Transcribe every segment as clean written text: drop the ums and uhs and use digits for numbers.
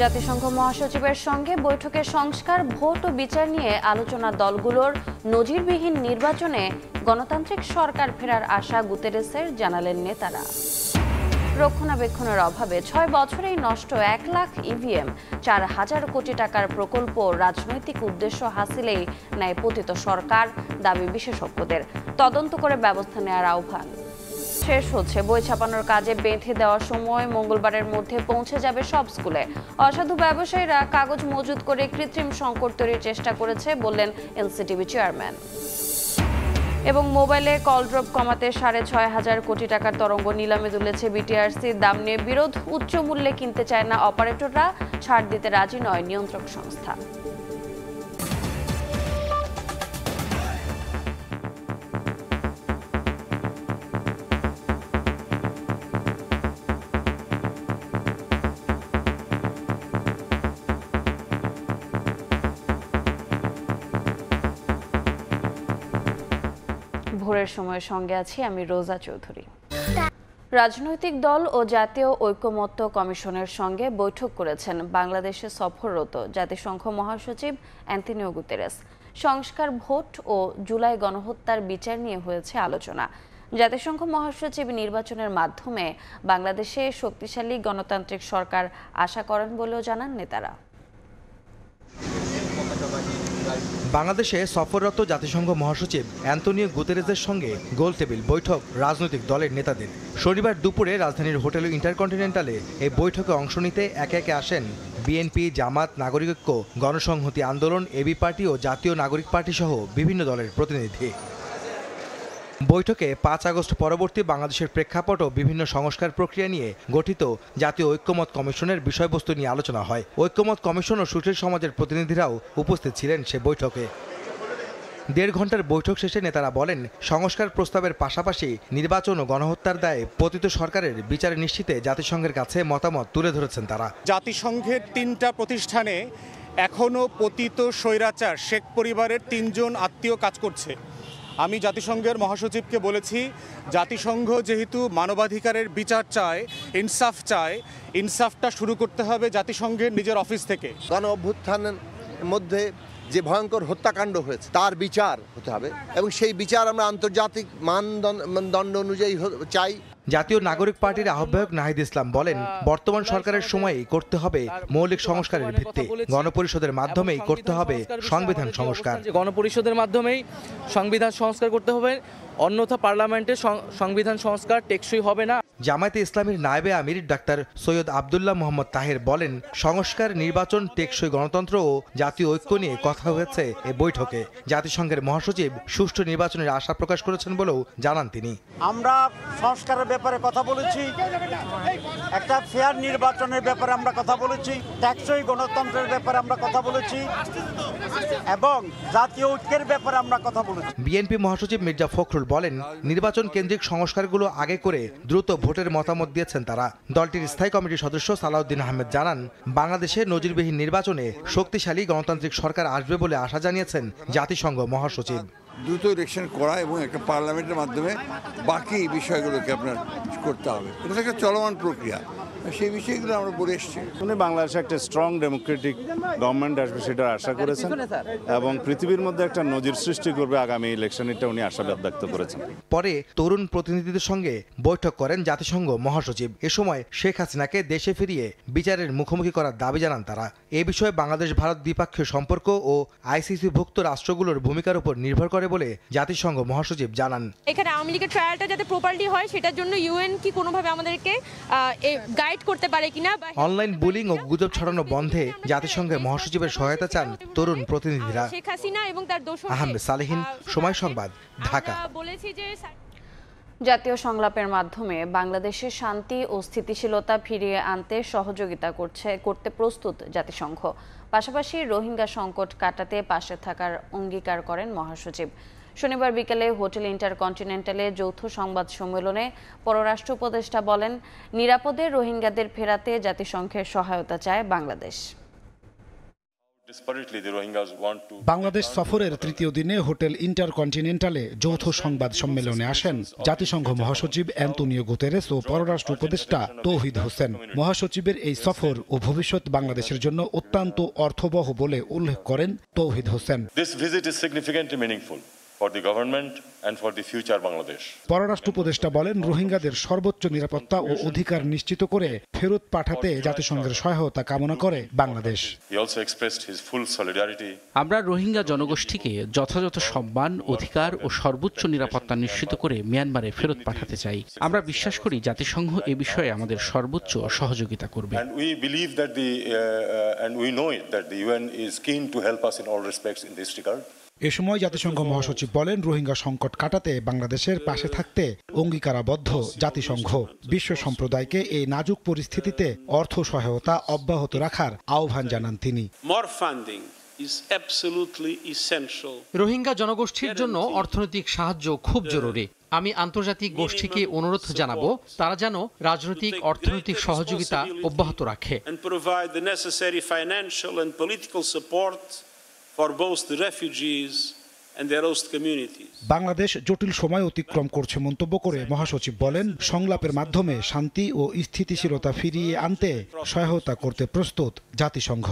জাতিসংঘ মহাসচিবের সঙ্গে বৈঠকে সংস্কার, ভোট ও বিচার নিয়ে আলোচনা। দলগুলোর নজিরবিহীন নির্বাচনে গণতান্ত্রিক সরকার ফেরার আশা গুতেরেসের, জানালেন নেতারা। রক্ষণাবেক্ষণের অভাবে 6 বছরেই নষ্ট 1 লাখ ইভিএম, 4,000 কোটি টাকার প্রকল্প রাজনৈতিক উদ্দেশ্য হাসিলেই নেয় পতিত সরকার, দাবি বিশেষজ্ঞদের। তদন্ত করে ব্যবস্থা নেওয়ার আহ্বান। শেষ হচ্ছে বই ছাপানোর কাজে বেঁধে দেওয়ার সময়, মঙ্গলবারের মধ্যে পৌঁছে যাবে সব স্কুলে। অসাধু ব্যবসায়ীরা কাগজ মজুত করে কৃত্রিম সংকট তৈরির চেষ্টা করেছে বললেন এনসিটিবি চেয়ারম্যান। এবং মোবাইলে কল ড্রপ কমাতে 6,500 কোটি টাকার তরঙ্গ নিলামে তুলেছে বিটিআরসি। দাম নিয়ে বিরোধ, উচ্চ মূল্যে কিনতে চায় না অপারেটররা, ছাড় দিতে রাজি নয় নিয়ন্ত্রক সংস্থা। ভোরের সময়ের সঙ্গে আছি আমি রোজা চৌধুরী। রাজনৈতিক দল ও জাতীয় ঐকমত্য কমিশনের সঙ্গে বৈঠক করেছেন বাংলাদেশে সফররত জাতিসংঘ মহাসচিব অ্যান্টনিও গুতেরেস। সংস্কার, ভোট ও জুলাই গণহত্যার বিচার নিয়ে হয়েছে আলোচনা। জাতিসংঘ মহাসচিব নির্বাচনের মাধ্যমে বাংলাদেশে শক্তিশালী গণতান্ত্রিক সরকার আশা করেন বলেও জানান নেতারা। বাংলাদেশে সফররত জাতিসংঘ মহাসচিব অ্যান্টনিও গুতেরেসের সঙ্গে গোলটেবিল বৈঠক রাজনৈতিক দলের নেতাদের। শনিবার দুপুরে রাজধানীর হোটেল ইন্টারকন্টিনেন্টালে এই বৈঠকে অংশ নিতে একে একে আসেন বিএনপি, জামাত, নাগরিক ঐক্য, গণসংহতি আন্দোলন, এবি পার্টি ও জাতীয় নাগরিক পার্টি সহ বিভিন্ন দলের প্রতিনিধি। বৈঠকে 5 আগস্ট পরবর্তী বাংলাদেশের প্রেক্ষাপট ও বিভিন্ন সংস্কার প্রক্রিয়া নিয়ে গঠিত জাতীয় ঐক্যমত কমিশনের বিষয়বস্তু নিয়ে আলোচনা হয়। ঐক্যমত কমিশন ও সুশীল সমাজের প্রতিনিধিরাও উপস্থিত ছিলেন সে বৈঠকে। 1.5 ঘন্টার বৈঠক শেষে নেতারা বলেন, সংস্কার প্রস্তাবের পাশাপাশি নির্বাচন ও গণহত্যার দায়ে পতিত সরকারের বিচার নিশ্চিতে জাতিসংঘের কাছে মতামত তুলে ধরেছেন তারা। জাতিসংঘের 3টা প্রতিষ্ঠানে এখনও পতিত স্বৈরাচার শেখ পরিবারের 3 জন আত্মীয় কাজ করছে। আমি জাতিসংঘের মহাসচিবকে বলেছি, জাতিসংঘ যেহেতু মানবাধিকারের বিচার চায়, ইনসাফ চায়, ইনসাফটা শুরু করতে হবে জাতিসংঘের নিজের অফিস থেকে। গণ অভ্যুত্থানের মধ্যে যে ভয়ঙ্কর হত্যাকাণ্ড হয়েছে তার বিচার হতে হবে এবং সেই বিচার আমরা আন্তর্জাতিক মানদণ্ড অনুযায়ী চাই। জাতীয় নাগরিক পার্টির আহ্বায়ক নাহিদ ইসলাম বলেন, বর্তমান সরকারের সময়েই করতে হবে মৌলিক সংস্কারের ভিত্তি, গণপরিষদের মাধ্যমেই করতে হবে সংবিধান সংস্কার। গণপরিষদের মাধ্যমেই সংবিধান সংস্কার করতে হবে, অন্যথা পার্লামেন্টের সংবিধান সংস্কার টেকসই হবে না। জামায়াতে ইসলামীর নায়েবে আমির ডাক্তার সৈয়দ আবদুল্লাহ মোহাম্মদ তাহের বলেন, সংস্কার, নির্বাচন, টেকসই গণতন্ত্র ও জাতীয় ঐক্য নিয়ে কথা হয়েছে এ বৈঠকে। জাতিসংঘের মহাসচিব সুষ্ঠু নির্বাচনের আশা প্রকাশ করেছেন বলেও জানান তিনি। আমরা সংস্কারের ব্যাপারে কথা বলেছি, একটা ফেয়ার নির্বাচনের ব্যাপারে আমরা কথা বলেছি, টেকসই গণতন্ত্রের ব্যাপারে আমরা কথা বলেছি এবং জাতীয় ঐক্যের ব্যাপারে আমরা কথা বলেছি। বিএনপি মহাসচিব মির্জা ফখরুল বলেন, নির্বাচন কেন্দ্রিক সংস্কারগুলো আগে করে দ্রুত ভোটের মতামত দিয়েছেন তারা। দলটির স্থায়ী কমিটির সদস্য সালাউদ্দিন আহমেদ জানান, বাংলাদেশে নজিরবিহীন নির্বাচনে শক্তিশালী গণতান্ত্রিক সরকার আসবে বলে আশা জানিয়েছেন জাতিসংঘ মহাসচিব। দ্রুত ইলেকশন করা এবং একটা পার্লামেন্টের মাধ্যমে বাকি বিষয়গুলোকে আপনার করতে হবে। এটা একটা চলমান প্রক্রিয়া, সেই বিষয়গুলো আমরা বলে এসেছি। উনি বাংলাদেশে একটা স্ট্রং ডেমোক্রেটিক গভর্নমেন্ট আসবে সেটা আশা করেছেন এবং পৃথিবীর মধ্যে একটা নজির সৃষ্টি করবে আগামী ইলেকশন, এটা উনি আশাবাদ ব্যক্ত করেছেন। পরে তরুণ প্রতিনিধিদের সঙ্গে বৈঠক করেন জাতিসংঘ মহাসচিব। এ সময় শেখ হাসিনাকে দেশে ফিরিয়ে বিচারের মুখোমুখি করার দাবি জানান তারা। এ বিষয়ে বাংলাদেশ ভারত দ্বিপাক্ষীয় সম্পর্ক ও আইসিসিভুক্ত রাষ্ট্রগুলোর ভূমিকার উপর নির্ভর করে বলে জাতিসংঘ মহাসচিব জানান। এখানে আওয়ামী লীগের ট্রায়ালটা যাতে প্রপারলি হয় সেটার জন্য ইউএন কি কোনোভাবে আমাদেরকে গাইড করতে পারে কিনা। অনলাইন বুলিং ও গুজব ছড়ানো বন্ধে জাতিসংঘের মহাসচিবের সহায়তা চান তরুণ প্রতিনিধিরা। শেখ হাসিনা এবং তার দোসর আহমেদ সালেহিন, সময় সংবাদ, ঢাকা। বলেছি যে জাতীয় সংলাপের মাধ্যমে বাংলাদেশের শান্তি ও স্থিতিশীলতা ফিরিয়ে আনতে সহযোগিতা করতে প্রস্তুত জাতিসংঘ। পাশাপাশি রোহিঙ্গা সংকট কাটাতে পাশে থাকার অঙ্গীকার করেন মহাসচিব। শনিবার বিকেলে হোটেল ইন্টারকন্টিনেন্টালে যৌথ সংবাদ সম্মেলনে পররাষ্ট্র উপদেষ্টা বলেন, নিরাপদে রোহিঙ্গাদের ফেরাতে জাতিসংঘের সহায়তা চায় বাংলাদেশ। বাংলাদেশ সফরের তৃতীয় দিনে হোটেল ইন্টারকন্টিনেন্টালে যৌথ সংবাদ সম্মেলনে আসেন জাতিসংঘ মহাসচিব অ্যান্তোনিও গুতেরেস ও পররাষ্ট্র উপদেষ্টা তৌহিদ হোসেন। মহাসচিবের এই সফর ও ভবিষ্যৎ বাংলাদেশের জন্য অত্যন্ত অর্থবহ বলে উল্লেখ করেন তৌহিদ হোসেন। পররাষ্ট্র উপদেষ্টা বলেন, রোহিঙ্গাদের সর্বোচ্চ নিরাপত্তা ও অধিকার নিশ্চিত করে ফেরত পাঠাতে জাতিসংঘের সহায়তা কামনা করে বাংলাদেশ। আমরা রোহিঙ্গা জনগোষ্ঠীকে যথাযথ সম্মান, অধিকার ও সর্বোচ্চ নিরাপত্তা নিশ্চিত করে মিয়ানমারে ফেরত পাঠাতে চাই। আমরা বিশ্বাস করি জাতিসংঘ এ বিষয়ে আমাদের সর্বোচ্চ সহযোগিতা করবে। এ সময় জাতিসংঘ মহাসচিব বলেন, রোহিঙ্গা সংকট কাটাতে বাংলাদেশের পাশে থাকতে অঙ্গীকারাবদ্ধ জাতিসংঘ। বিশ্ব সম্প্রদায়কে এই নাজুক পরিস্থিতিতে অর্থ সহায়তা অব্যাহত রাখার আহ্বান জানান তিনি। রোহিঙ্গা জনগোষ্ঠীর জন্য অর্থনৈতিক সাহায্য খুব জরুরি। আমি আন্তর্জাতিক গোষ্ঠীকে অনুরোধ জানাবো তারা যেন রাজনৈতিক অর্থনৈতিক সহযোগিতা অব্যাহত রাখে। বাংলাদেশ জটিল সময় অতিক্রম করছে মন্তব্য করে মহাসচিব বলেন, সংলাপের মাধ্যমে শান্তি ও স্থিতিশীলতা ফিরিয়ে আনতে সহায়তা করতে প্রস্তুত জাতিসংঘ।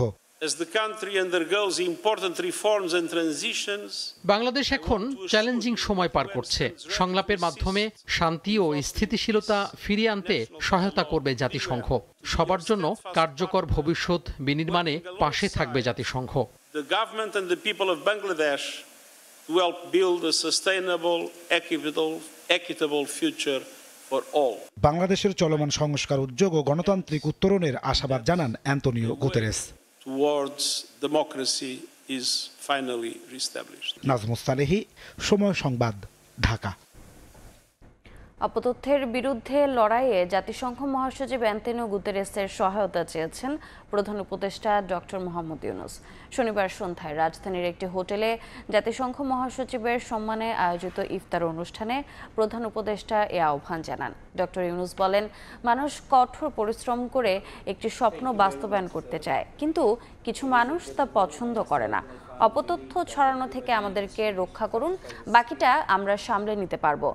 বাংলাদেশ এখন চ্যালেঞ্জিং সময় পার করছে। সংলাপের মাধ্যমে শান্তি ও স্থিতিশীলতা ফিরিয়ে আনতে সহায়তা করবে জাতিসংঘ। সবার জন্য কার্যকর ভবিষ্যৎ বিনির্মাণে পাশে থাকবে জাতিসংঘ। The government and the people of Bangladesh to help build a sustainable, equitable future for all. বাংলাদেশের চলমান সংস্কার উদ্যোগ ও গণতান্ত্রিক উত্তরণের আশাবাদ জানান Antonio Guterres. Towards democracy is finally reestablished. Najmus Salehi, Somoy Songbad, Dhaka. অপতথ্যের বিরুদ্ধে লড়াইয়ে জাতিসংঘ মহাসচিব অ্যান্তোনিও গুতেরেসের সহায়তা চেয়েছেন প্রধান উপদেষ্টা ডক্টর মোহাম্মদ ইউনূস। শনিবার সন্ধ্যায় রাজধানীর একটি হোটেলে জাতিসংঘ মহাসচিবের সম্মানে আয়োজিত ইফতার অনুষ্ঠানে প্রধান উপদেষ্টা এ আহ্বান জানান। ডক্টর ইউনূস বলেন, মানুষ কঠোর পরিশ্রম করে একটি স্বপ্ন বাস্তবায়ন করতে চায়, কিন্তু কিছু মানুষ তা পছন্দ করে না। অপতথ্য ছড়ানো থেকে আমাদেরকে রক্ষা করুন, বাকিটা আমরা সামলে নিতে পারবো।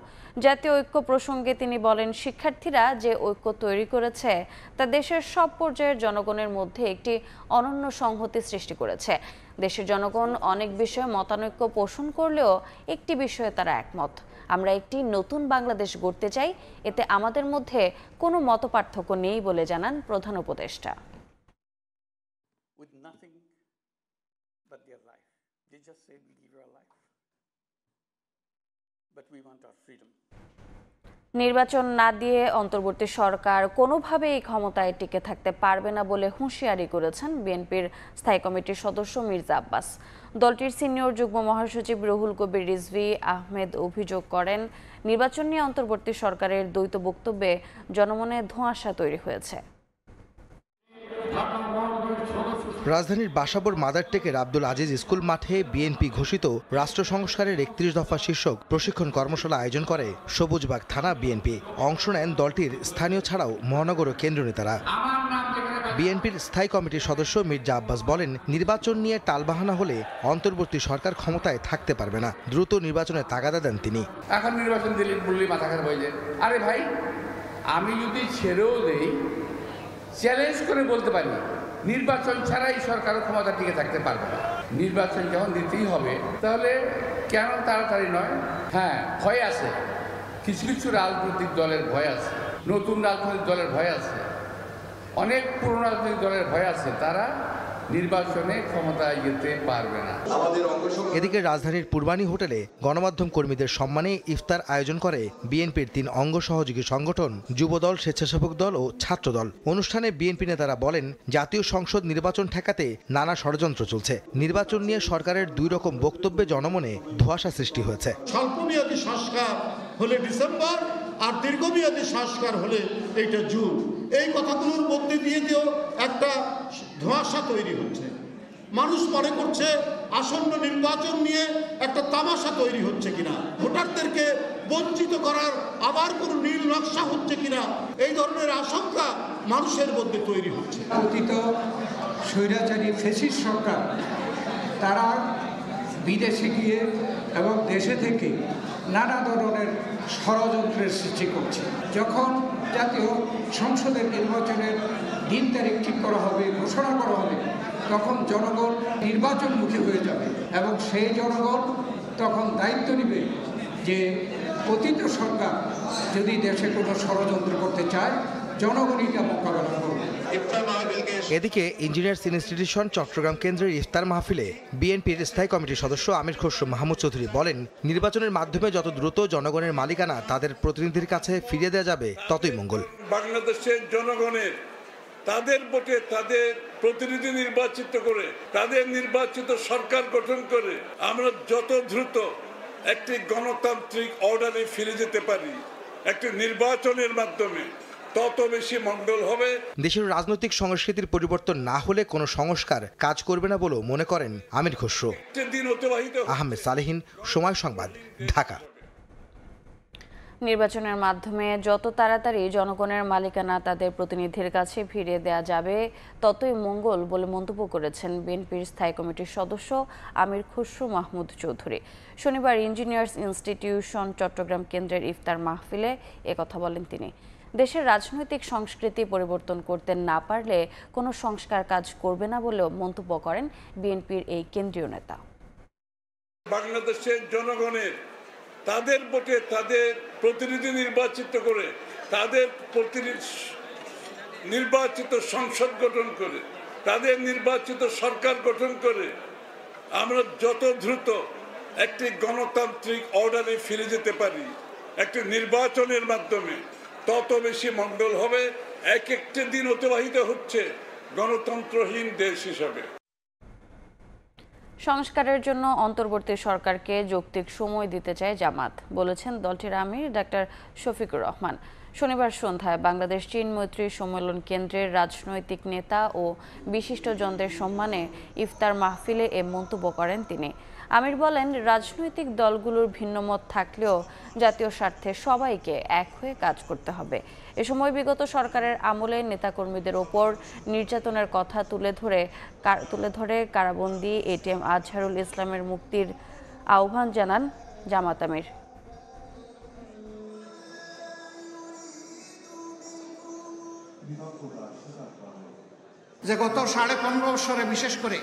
জাতীয় ঐক্য প্রসঙ্গে তিনি বলেন, শিক্ষার্থীরা যে ঐক্য তৈরি করেছে তা দেশের সব পর্যায়ের জনগণের মধ্যে একটি অনন্য সংহতি সৃষ্টি করেছে। দেশের জনগণ অনেক বিষয়ে মতানৈক্য পোষণ করলেও একটি বিষয়ে তারা একমত। আমরা একটি নতুন বাংলাদেশ গড়তে চাই, এতে আমাদের মধ্যে কোনো মতপার্থক্য নেই বলে জানান প্রধান উপদেষ্টা। নির্বাচন না দিয়ে অন্তর্বর্তী সরকার কোনোভাবেই ক্ষমতায় টিকে থাকতে পারবে না বলে হুঁশিয়ারি করেছেন বিএনপির স্থায়ী কমিটির সদস্য মির্জা আব্বাস। দলটির সিনিয়র যুগ্ম মহাসচিব রুহুল কবির রিজভী আহমেদ অভিযোগ করেন, নির্বাচন নিয়ে অন্তর্বর্তী সরকারের দ্বৈত বক্তব্যে জনমনে ধোঁয়াশা তৈরি হয়েছে। রাজধানীর বাসাবোর মাদারটেকের আব্দুল আজিজ স্কুল মাঠে বিএনপি ঘোষিত রাষ্ট্র সংস্কারের ৩১ দফা শীর্ষক প্রশিক্ষণ কর্মশালা আয়োজন করে সবুজবাগ থানা বিএনপি। অংশ নেন দলটির স্থানীয় ছাড়াও মহানগর ও কেন্দ্রীয় নেতারা। বিএনপির স্থায়ী কমিটির সদস্য মির্জা আব্বাস বলেন, নির্বাচন নিয়ে টালবাহানা হলে অন্তর্বর্তী সরকার ক্ষমতায় থাকতে পারবে না। দ্রুত নির্বাচনের তাগাদা দেন তিনি। এখন নির্বাচন দিলে বললে মাথা খারাপ হয়ে যায়। আরে ভাই, আমি যদি ছেড়েও দেই, চ্যালেঞ্জ করে বলতে পারি নির্বাচন ছাড়াই সরকারও ক্ষমতা টিকে থাকতে পারবে না। নির্বাচন যখন দিতেই হবে তাহলে কেন তাড়াতাড়ি নয়? হ্যাঁ, ভয় আছে, কিছু কিছু রাজনৈতিক দলের ভয় আছে, নতুন রাজনৈতিক দলের ভয় আছে, অনেক পুরনো রাজনৈতিক দলের ভয় আছে, তারা নির্বাচনে ক্ষমতায় যেতে পারবে না। এদিকে রাজধানীর পূর্বানী হোটেলে গণমাধ্যম কর্মীদের সম্মানে ইফতার আয়োজন করে বিএনপির ৩ অঙ্গ সহযোগী সংগঠন যুবদল, স্বেচ্ছাসেবক দল ও ছাত্রদল। অনুষ্ঠানে বিএনপি নেতারা বলেন, জাতীয় সংসদ নির্বাচন ঠেকাতে নানা ষড়যন্ত্র চলছে। নির্বাচন নিয়ে সরকারের 2 রকম বক্তব্যে জনমনে ধোঁয়াশা সৃষ্টি হয়েছে। স্বল্পমেয়াদী সংস্কার হলে ডিসেম্বর, আর দীর্ঘমেয়াদী সংস্কার হলে এইটা জুন। এই কথাগুলোর মধ্যে দিয়ে দিয়েও একটা ধোঁয়াশা তৈরি হচ্ছে। মানুষ মনে করছে আসন্ন নির্বাচন নিয়ে একটা তামাশা তৈরি হচ্ছে কিনা, ভোটারদেরকে বঞ্চিত করার আবার কোনো নীল নকশা হচ্ছে কিনা, এই ধরনের আশঙ্কা মানুষের মধ্যে তৈরি হচ্ছে। অতীত স্বৈরাচারী ফ্যাসিস্ট সরকার তারা বিদেশে গিয়ে এবং দেশে থেকে নানা ধরনের ষড়যন্ত্রের সৃষ্টি করছে। যখন জাতীয় সংসদের নির্বাচনের দিন তারিখ ঠিক করা হবে, ঘোষণা করা হবে, তখন জনগণ নির্বাচনমুখী হয়ে যাবে এবং সেই জনগণ তখন দায়িত্ব নেবে যে অতীত সরকার যদি দেশে কোনো ষড়যন্ত্র করতে চায় জনগণই তা মোকাবেলা করবে। এদিকে ইঞ্জিনিয়ার্স ইনস্টিটিউশন চট্টগ্রাম কেন্দ্রের ইফতার মাহফিলে বিএনপির স্থায়ী কমিটির সদস্য আমির খসরু মাহমুদ চৌধুরী বলেন, নির্বাচনের মাধ্যমে যত দ্রুত জনগণের মালিকানা তাদের প্রতিনিধির কাছে ফিরিয়ে দেওয়া যাবে ততই মঙ্গল। বাংলাদেশের জনগণের তাদের ভোটে তাদের প্রতিনিধি নির্বাচিত করে তাদের নির্বাচিত সরকার গঠন করে আমরা যত দ্রুত একটি গণতান্ত্রিক অর্ডারে ফিরে যেতে পারি একটি নির্বাচনের মাধ্যমে তত বেশি মঙ্গল হবে। দেশের রাজনৈতিক সংস্কৃতির পরিবর্তন না হলে কোনো সংস্কার কাজ করবে না বলেও মনে করেন আমির খসরু। আহমেদ সালেহিন, সময় সংবাদ, ঢাকা। নির্বাচনের মাধ্যমে যত তাড়াতাড়ি জনগণের মালিকানা তাদের প্রতিনিধির কাছে ফিরিয়ে দেওয়া যাবে ততই মঙ্গল বলে মন্তব্য করেছেন বিএনপির স্থায়ী কমিটির সদস্য আমির খসরু মাহমুদ চৌধুরী। শনিবার ইঞ্জিনিয়ার্স ইনস্টিটিউশন চট্টগ্রাম কেন্দ্রের ইফতার মাহফিলে একথা বলেন তিনি। দেশের রাজনৈতিক সংস্কৃতি পরিবর্তন করতে না পারলে কোনো সংস্কার কাজ করবে না বলেও মন্তব্য করেন বিএনপির এই কেন্দ্রীয় নেতা। বাংলাদেশের জনগণের তাদের ভোটে তাদের প্রতিনিধি নির্বাচিত করে তাদের নির্বাচিত সংসদ গঠন করে তাদের নির্বাচিত সরকার গঠন করে আমরা যত দ্রুত একটি গণতান্ত্রিক অর্ডারে ফিরে যেতে পারি একটি নির্বাচনের মাধ্যমে তত বেশি মঙ্গল হবে। এক একটি দিন অতিবাহিত হচ্ছে গণতন্ত্রহীন দেশ হিসাবে। সংস্কারের জন্য অন্তর্বর্তী সরকারকে যৌক্তিক সময় দিতে চায় জামাত, বলেছেন দলটির আমির ডাক্তার শফিকুর রহমান। শনিবার সন্ধ্যায় বাংলাদেশ চীন মৈত্রী সম্মেলন কেন্দ্রের রাজনৈতিক নেতা ও বিশিষ্টজনদের সম্মানে ইফতার মাহফিলে এ মন্তব্য করেন তিনি। আমির বলেন, রাজনৈতিক দলগুলোর ভিন্নমত থাকলেও জাতীয় স্বার্থে সবাইকে এক হয়ে কাজ করতে হবে। এ সময় বিগত সরকারের আমলে নেতাকর্মীদের ওপর নির্যাতনের কথা তুলে ধরে কারাবন্দী এটিএম আজহারুল ইসলামের মুক্তির আহ্বান জানান জামাত আমির। যে গত 15.5 বছরে বিশেষ করে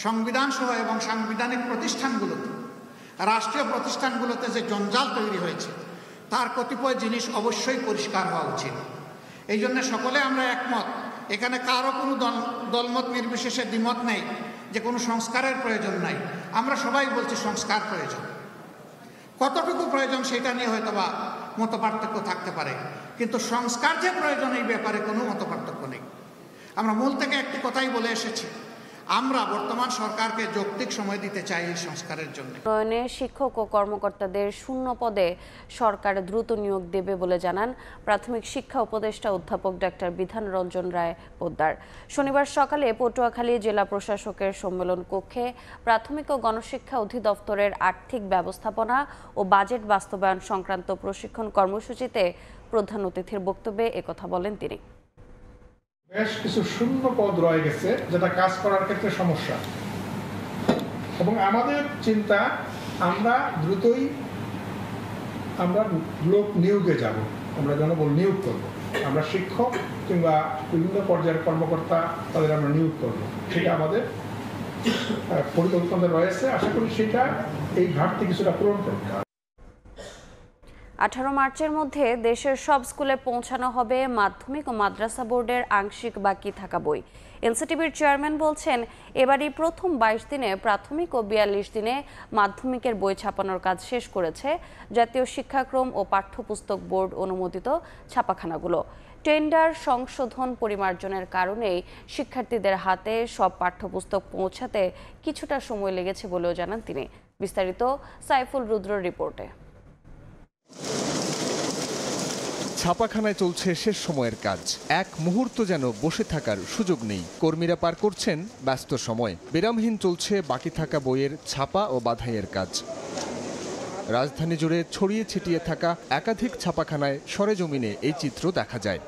সংবিধান সহ এবং সাংবিধানিক প্রতিষ্ঠানগুলোতে রাষ্ট্রীয় প্রতিষ্ঠানগুলোতে যে জঞ্জাল তৈরি হয়েছে তার কতিপয় জিনিস অবশ্যই পরিষ্কার হওয়া উচিত। এই জন্য সকলে আমরা একমত, এখানে কারো কোনো দলমত নির্বিশেষে দ্বিমত নেই যে কোনো সংস্কারের প্রয়োজন নাই। আমরা সবাই বলছি সংস্কার প্রয়োজন, কতটুকু প্রয়োজন সেটা নিয়ে হয়তো বা মতপার্থক্য থাকতে পারে, কিন্তু সংস্কার যে প্রয়োজন এই ব্যাপারে কোনো মতপার্থক্য নেই। আমরা মূল থেকে একটি কথাই বলে এসেছি, আমরা বর্তমান সরকারকে যৌক্তিক সময় দিতে চাই এই সংস্কারের জন্য। উন্নয়নে শিক্ষক ও কর্মকর্তাদের শূন্য পদে সরকার দ্রুত নিয়োগ দেবে বলে জানান প্রাথমিক শিক্ষা উপদেষ্টা অধ্যাপক ডাক্তার বিধান রঞ্জন রায় পোদ্দার। শনিবার সকালে পটুয়াখালী জেলা প্রশাসকের সম্মেলন কক্ষে প্রাথমিক ও গণশিক্ষা অধিদপ্তরের আর্থিক ব্যবস্থাপনা ও বাজেট বাস্তবায়ন সংক্রান্ত প্রশিক্ষণ কর্মসূচিতে প্রধান অতিথির বক্তব্যে একথা বলেন তিনি। বেশ কিছু শূন্য পদ রয়ে গেছে, যেটা কাজ করার ক্ষেত্রে সমস্যা, এবং আমাদের চিন্তা আমরা দ্রুতই লোক নিয়োগে যাব, আমরা জনবল নিয়োগ করব, আমরা শিক্ষক কিংবা বিভিন্ন পর্যায়ের কর্মকর্তা তাদের আমরা নিয়োগ করব, সেটা আমাদের পরিকল্পনা রয়েছে। আশা করি সেটা এই ঘাটতি কিছুটা পূরণ করবে। 18 মার্চের মধ্যে দেশের সব স্কুলে পৌঁছানো হবে মাধ্যমিক ও মাদ্রাসা বোর্ডের আংশিক বাকি থাকা বই। এনসিটিবির চেয়ারম্যান বলছেন, এবারই প্রথম 22 দিনে প্রাথমিক ও 42 দিনে মাধ্যমিকের বই ছাপানোর কাজ শেষ করেছে জাতীয় শিক্ষাক্রম ও পাঠ্যপুস্তক বোর্ড অনুমোদিত ছাপাখানাগুলো। টেন্ডার সংশোধন পরিমার্জনের কারণেই শিক্ষার্থীদের হাতে সব পাঠ্যপুস্তক পৌঁছাতে কিছুটা সময় লেগেছে বলেও জানান তিনি। বিস্তারিত সাইফুল রুদ্রর রিপোর্টে। ছাপাখানায় চলছে শেষ সময়ের কাজ, এক মুহূর্ত যেন বসে থাকার সুযোগ নেই। কর্মীরা পার করছেন ব্যস্ত সময়, বিরামহীন চলছে বাকি থাকা বইয়ের ছাপা ও বাধাইয়ের কাজ। রাজধানী জুড়ে ছড়িয়ে ছিটিয়ে থাকা একাধিক ছাপাখানায় সরেজমিনে এই চিত্র দেখা যায়।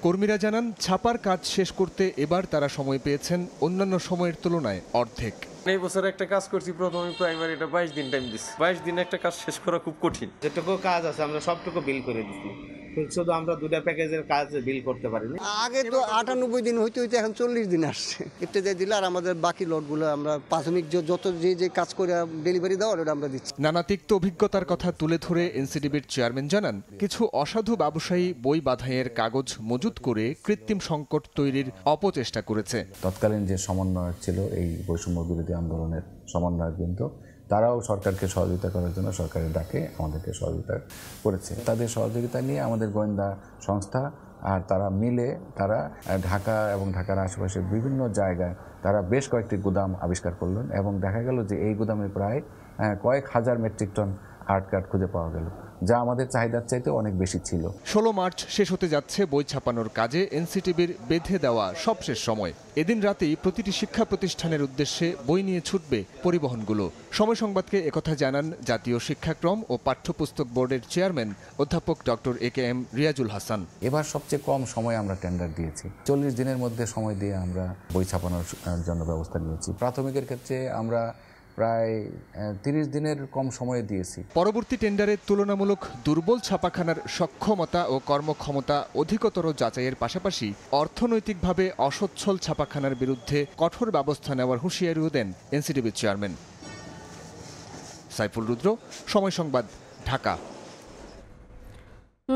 কর্মীরা জানান ছাপার কাজ শেষ করতে এবার তারা সময় পেয়েছেন অন্যান্য সময়ের তুলনায় অর্ধেক। এই বছর একটা কাজ করছি, প্রথমে প্রাইমারি এটা 22 দিন টাইম দিচ্ছি। 22 দিনে একটা কাজ শেষ করা খুব কঠিন। যেটুকু কাজ আছে আমরা সবটুকু বিল করে দিচ্ছি, শুধু আমরা 2টা প্যাকেজের কাজ বিল করতে পারিনি। আগে তো 98 দিন হইতে হইতে এখন 40 দিন আসছে। এটা দিয়ে দিলে আর আমাদের বাকি লটগুলো আমরা প্রাথমিক যত যে কাজ করে ডেলিভারি দেওয়ার ওটা আমরা দিচ্ছি। নানা তিক্ত অভিজ্ঞতার কথা তুলে ধরে এনসিডিবির চেয়ারম্যান জানান, কিছু অসাধু ব্যবসায়ী বই বাঁধাইয়ের কাগজ মজুত করে কৃত্রিম সংকট তৈরির অপচেষ্টা করেছে। তৎকালীন যে সমন্বয়ক ছিল এই বৈষম্য বিরোধী আন্দোলনের সমন্বয়কবৃন্দ, তারাও সরকারকে সহযোগিতা করার জন্য সরকারের ডাকে আমাদেরকে সহযোগিতা করেছে। তাদের সহযোগিতা নিয়ে আমাদের গোয়েন্দা সংস্থা আর তারা মিলে তারা ঢাকা এবং ঢাকার আশেপাশে বিভিন্ন জায়গায় তারা বেশ কয়েকটি গুদাম আবিষ্কার করলেন এবং দেখা গেল যে এই গুদামে প্রায় কয়েক হাজার মেট্রিক টন আর্ট কার্ড খুঁজে পাওয়া গেল, যা আমাদের চাহিদার চাইতে অনেক বেশি ছিল। 16 মার্চ শেষ হতে যাচ্ছে বই ছাপানোর কাজে এনসিটিবির বেঁধে দেওয়া সবশেষ সময়। এদিন রাতেই প্রতিটি শিক্ষা প্রতিষ্ঠানের উদ্দেশ্যে বই নিয়ে ছুটবে পরিবহনগুলো। সময় সংবাদকে একথা জানান জাতীয় শিক্ষাক্রম ও পাঠ্যপুস্তক বোর্ডের চেয়ারম্যান অধ্যাপক ডক্টর AKM রিয়াজুল হাসান। এবার সবচেয়ে কম সময়ে আমরা টেন্ডার দিয়েছি, 40 দিনের মধ্যে সময় দিয়ে আমরা বই ছাপানোর জন্য ব্যবস্থা নিয়েছি। প্রাথমিকের ক্ষেত্রে আমরা প্রায় 30 দিনের কম সময়ে দিয়েছি। পরবর্তী টেন্ডারে তুলনামূলক দুর্বল ছাপাখানার সক্ষমতা ও কর্মক্ষমতা অধিকতর যাচাইয়ের পাশাপাশি অর্থনৈতিকভাবে অসচ্ছল ছাপাখানার বিরুদ্ধে কঠোর ব্যবস্থা নেওয়ার হুঁশিয়ারিও দেন এনসিডিবির চেয়ারম্যান। সাইফুল রুদ্র, সময় সংবাদ, ঢাকা।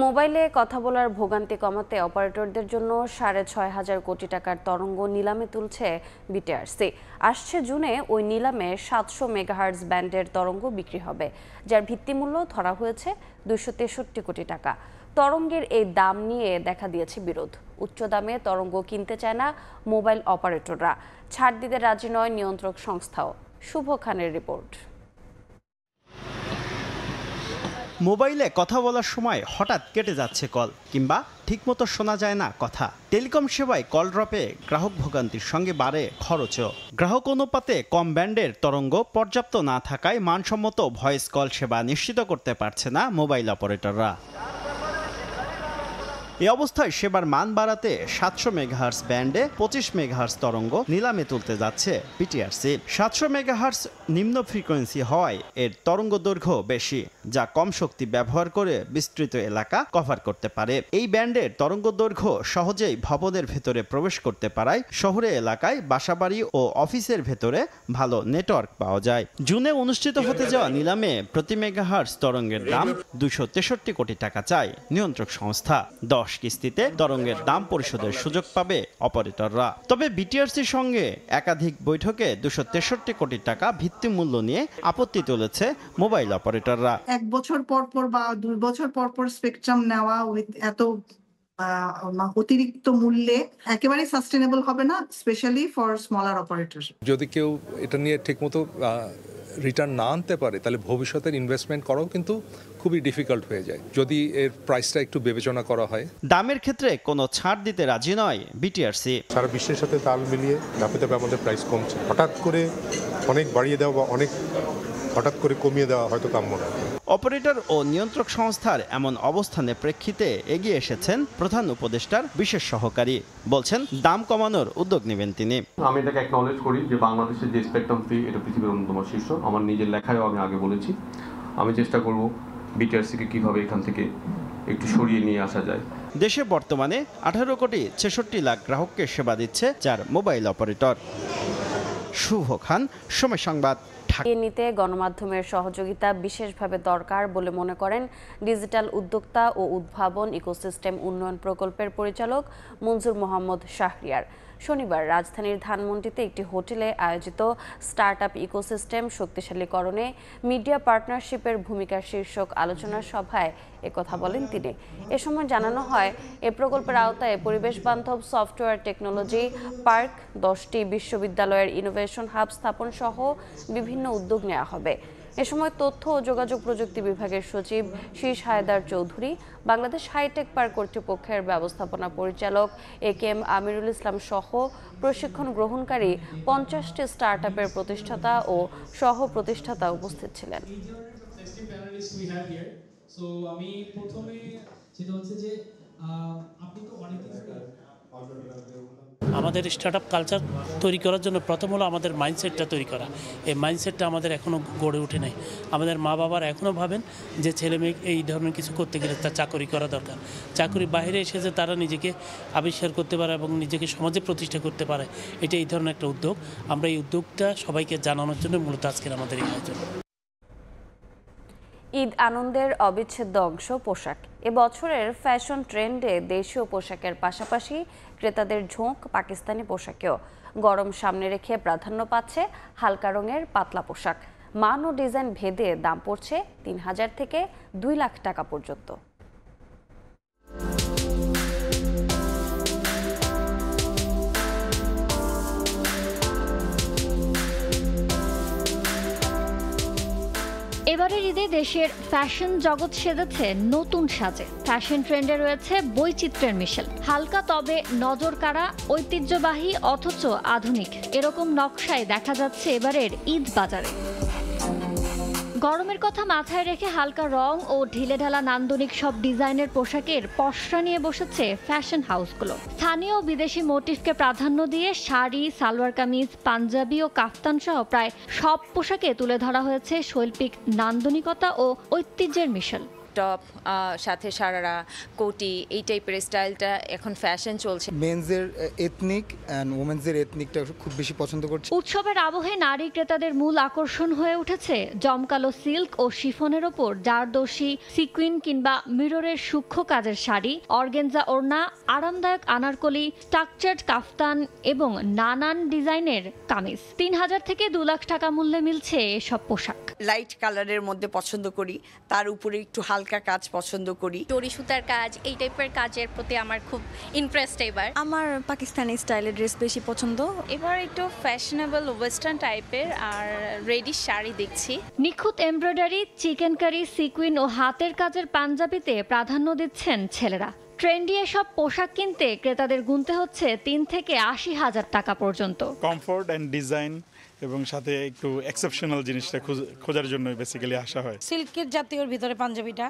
মোবাইলে কথা বলার ভোগান্তি কমাতে অপারেটরদের জন্য 6,500 কোটি টাকার তরঙ্গ নিলামে তুলছে বিটিআরসি। আসছে জুনে ওই নিলামে 700 মেগাহার্টজ ব্যান্ডের তরঙ্গ বিক্রি হবে, যার ভিত্তিমূল্য ধরা হয়েছে 263 কোটি টাকা। তরঙ্গের এই দাম নিয়ে দেখা দিয়েছে বিরোধ। উচ্চ দামে তরঙ্গ কিনতে চায় না মোবাইল অপারেটররা, ছাড় দিতে রাজি নয় নিয়ন্ত্রক সংস্থাও। শুভ খানের রিপোর্ট। মোবাইলে কথা বলার সময় হঠাৎ কেটে যাচ্ছে কল, কিংবা ঠিকমতো শোনা যায় না কথা। টেলিকম সেবায় কল ড্রপে গ্রাহক ভোগান্তির সঙ্গে বাড়ে খরচও। গ্রাহক অনুপাতে কম ব্যান্ডের তরঙ্গ পর্যাপ্ত না থাকায় মানসম্মত ভয়েস কল সেবা নিশ্চিত করতে পারছে না মোবাইল অপারেটররা। এই অবস্থায় সেবার মান বাড়াতে 700 মেগাহার্টজ ব্যান্ডে 25 মেগাহার্টজ তরঙ্গ নিলামে তুলতে যাচ্ছে বিটিআরসি। 700 মেগাহার্টজ নিম্ন ফ্রিকোয়েন্সি হওয়ায় এর তরঙ্গ দৈর্ঘ্য বেশি, যা কম শক্তি ব্যবহার করে বিস্তৃত এলাকা কভার করতে পারে। এই ব্যান্ডের তরঙ্গ দৈর্ঘ্য সহজেই ভবনের ভেতরে প্রবেশ করতে পারায় শহরে এলাকায় বাসাবাড়ি ও অফিসের ভেতরে ভালো নেটওয়ার্ক পাওয়া যায়। জুনে অনুষ্ঠিত হতে যাওয়া নিলামে প্রতি মেগাহার্টজ তরঙ্গের দাম 263 কোটি টাকা চায় নিয়ন্ত্রক সংস্থা। 10 কিস্তিতে তরঙ্গের দাম পরিশোধের সুযোগ পাবে অপারেটররা। তবে বিটিআরসির সঙ্গে একাধিক বৈঠকে 263 কোটি টাকা ভিত্তিমূল্য নিয়ে আপত্তি তুলেছে মোবাইল অপারেটররা। 1 বছর পর পর বা 2 বছর পর পর স্পেকট্রাম নেওয়া এত অতিরিক্ত মূল্যে একেবারে সাস্টেনেবল হবে না, স্পেশালি ফর স্মলার অপারেটর। যদি কেউ এটা নিয়ে ঠিকমতো রিটার্ন না আনতে পারে, তাহলে ভবিষ্যতের ইনভেস্টমেন্ট করাও কিন্তু খুবই ডিফিকাল্ট হয়ে যায় যদি এর প্রাইসটা একটু বিবেচনা করা হয়। দামের ক্ষেত্রে কোনো ছাড় দিতে রাজি নয় বিটিআরসি। সারা বিশ্বের সাথে তাল মিলিয়ে ধাপে ধাপে আমাদের প্রাইস কমছে। হঠাৎ করে অনেক বাড়িয়ে দেওয়া বা অনেক হঠাৎ করে কমিয়ে দেওয়া হয়তো কাম্য না। অপারেটর ও নিয়ন্ত্রক সংস্থার এমন অবস্থানের প্রেক্ষিতে এগিয়ে এসেছেন প্রধান উপদেষ্টার বিশেষ সহকারী। বলছেন দাম কমানোর উদ্যোগ নেবেন তিনি। আমি এটাকে অ্যাকনলেজ করি যে বাংলাদেশের যে স্পেকট্রাম ফি, এটা পৃথিবীর অন্যতম শীর্ষ। আমার নিজের লেখায়ও আমি আগে বলেছি, আমি চেষ্টা করব বিটিআরসিকে কিভাবে এখান থেকে একটু সরিয়ে নিয়ে আসা যায়। দেশে বর্তমানে 18 কোটি 66 লাখ গ্রাহককে সেবা দিচ্ছে 4 মোবাইল অপারেটর। শুভ খান, সময় সংবাদ। নিতে গণমাধ্যমের সহযোগিতা বিশেষভাবে দরকার বলে মনে করেন ডিজিটাল উদ্যোক্তা ও উদ্ভাবন ইকোসিস্টেম উন্নয়ন প্রকল্পের পরিচালক মঞ্জুর মোহাম্মদ শাহরিয়ার। শনিবার রাজধানীর ধানমন্ডিতে একটি হোটেলে আয়োজিত স্টার্টআপ ইকোসিস্টেম শক্তিশালীকরণে মিডিয়া পার্টনারশিপের ভূমিকা শীর্ষক আলোচনা সভায় একথা বলেন তিনি। এ সময় জানানো হয়, এ প্রকল্পের আওতায় পরিবেশ বান্ধব সফটওয়্যার টেকনোলজি পার্ক, 10টি বিশ্ববিদ্যালয়ের ইনোভেশন হাব স্থাপন সহ বিভিন্ন উদ্যোগ নেওয়া হবে। এ সময় তথ্য ও যোগাযোগ প্রযুক্তি বিভাগের সচিব শীষ হায়দার চৌধুরী, বাংলাদেশ হাইটেক পার্ক কর্তৃপক্ষের ব্যবস্থাপনা পরিচালক AKM আমিরুল ইসলাম সহ প্রশিক্ষণ গ্রহণকারী 50টি স্টার্টআপের প্রতিষ্ঠাতা ও সহ প্রতিষ্ঠাতা উপস্থিত ছিলেন। আমি প্রথমে যেটা হচ্ছে যে আমাদের স্টার্ট আপ কালচার তৈরি করার জন্য প্রথম হলো আমাদের মাইন্ডসেটটা তৈরি করা। এই মাইন্ডসেটটা আমাদের এখনও গড়ে ওঠে নাই। আমাদের মা বাবারা এখনও ভাবেন যে ছেলে মেয়ে এই ধরনের কিছু করতে গেলে তার চাকরি করা দরকার। চাকরি বাইরে এসে যে তারা নিজেকে আবিষ্কার করতে পারে এবং নিজেকে সমাজে প্রতিষ্ঠা করতে পারে, এটা এই ধরনের একটা উদ্যোগ। আমরা এই উদ্যোগটা সবাইকে জানানোর জন্য মূলত আজকের আমাদের এই আয়োজন। ঈদ আনন্দের অবিচ্ছেদ্য অংশ পোশাক। এবছরের ফ্যাশন ট্রেন্ডে দেশীয় পোশাকের পাশাপাশি ক্রেতাদের ঝোঁক পাকিস্তানি পোশাকেও। গরম সামনে রেখে প্রাধান্য পাচ্ছে হালকা রঙের পাতলা পোশাক। মান ও ডিজাইন ভেদে দাম পড়ছে ৩,০০০ থেকে ২ লাখ টাকা পর্যন্ত। এবারের ঈদে দেশের ফ্যাশন জগৎ সেজেছে নতুন সাজে। ফ্যাশন ট্রেন্ডে রয়েছে বৈচিত্র্যের মিশেল। হালকা তবে নজর কাড়া, ঐতিহ্যবাহী অথচ আধুনিক, এরকম নকশায় দেখা যাচ্ছে এবারের ঈদ বাজারে। গরমের কথা মাথায় রেখে হালকা রং ও ঢিলেঢালা নান্দনিক সব ডিজাইনের পোশাকের পসরা নিয়ে বসেছে ফ্যাশন হাউসগুলো। স্থানীয় বিদেশি মোটিফকে প্রাধান্য দিয়ে শাড়ি, সালোয়ার কামিজ, পাঞ্জাবি ও কাফতান সহ প্রায় সব পোশাকে তুলে ধরা হয়েছে শৈল্পিক নান্দনিকতা ও ঐতিহ্যের মিশেল। টপ সাথে সারারা, কোটি, এই টাইপের স্টাইলটা এখন ফ্যাশন চলছে। মেন্সের এথনিক এন্ড ওমেন্সের এথনিকটা খুব বেশি পছন্দ করছে। উৎসবের আবহে নারী ক্রেতাদের মূল আকর্ষণ হয়ে উঠেছে জমকালো সিল্ক ও শিফনের ওপর জারদোশি, সিকুইন কিংবা মিররের সূক্ষ্ম কাজের শাড়ি, অর্গেনজা ওড়না, আরামদায়ক আনারকলি, স্ট্রাকচার্ড কাফতান এবং নানান ডিজাইনের কামিজ। ৩,০০০ থেকে ২ লাখ টাকা মূল্যে মিলছে এসব পোশাক। লাইট কালারের মধ্যে পছন্দ করি, তার উপরে একটু হালকা কাজ পছন্দ করি। জরি সুতার কাজ, এই টাইপের কাজের প্রতি আমার খুব ইন্টারেস্ট। এবার আমার পাকিস্তানি স্টাইলের ড্রেস বেশি পছন্দ। এবার একটু ফ্যাশনেবল ওয়েস্টার্ন টাইপের আর রেডি শাড়ি দেখছি। নিখুঁত এমব্রয়ডারি, চিকেন কারি, সিকুইন ও হাতের কাজের পাঞ্জাবিতে প্রাধান্য দিচ্ছেন ছেলেরা। ট্রেন্ডি এসব পোশাক কিনতে ক্রেতাদের গুনতে হচ্ছে ৩ থেকে ৮০,০০০ টাকা পর্যন্ত। কমফোর্ট এন্ড ডিজাইন এবং সাথে একটু এক্সেপশনাল জিনিসটা খোঁজার জন্য বেসিক্যালি আসা হয়। সিল্কের জাতীয়র ভিতরে পাঞ্জাবিটা,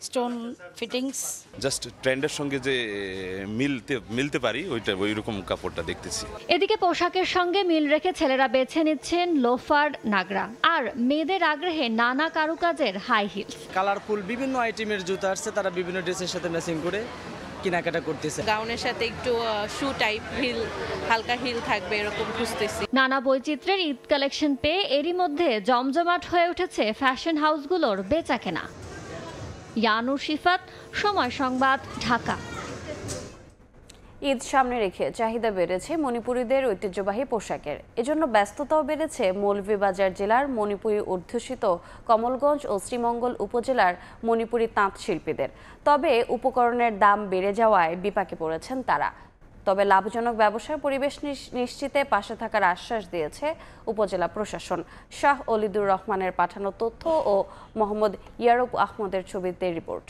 স্টোন ফিটিংস, জাস্ট ট্রেন্ডের সঙ্গে যে মিলতে পারি ওই রকম কাপড়টা দেখতেছি। এদিকে পোশাকের সঙ্গে মিল রেখে ছেলেরা বেছে নিচ্ছেন লোফার, নাগরা, আর মেয়েদের আগ্রহে নানা কারুকাজের হাই হিলস। কালারফুল বিভিন্ন আইটেমের জুতা আসছে, তারা বিভিন্ন ড্রেসের সাথে ম্যাচিং করে কেনাকাটা করতেছে। গাউনের সাথে একটু শু টাইপ হিল, হালকা হিল থাকবে এরকম খুঁজতেছি। নানা বৈচিত্র্যের ঈদ কালেকশন পেয়ে এরই মধ্যে জমজমাট হয়ে উঠেছে ফ্যাশন হাউসগুলোর বেচাকেনা। ইয়ানুর শিফাত, সময় সংবাদ, ঢাকা। ঈদ সামনে রেখে চাহিদা বেড়েছে মণিপুরীদের ঐতিহ্যবাহী পোশাকের। এজন্য ব্যস্ততাও বেড়েছে মৌলভীবাজার জেলার মণিপুরী অধ্যুষিত কমলগঞ্জ ও শ্রীমঙ্গল উপজেলার মণিপুরী তাঁত শিল্পীদের। তবে উপকরণের দাম বেড়ে যাওয়ায় বিপাকে পড়েছেন তারা। তবে লাভজনক ব্যবসার পরিবেশ নিশ্চিতে পাশে থাকার আশ্বাস দিয়েছে উপজেলা প্রশাসন। শাহ অলিদুর রহমানের পাঠানো তথ্য ও মোহাম্মদ ইয়ারুব আহমদের ছবিতে রিপোর্ট।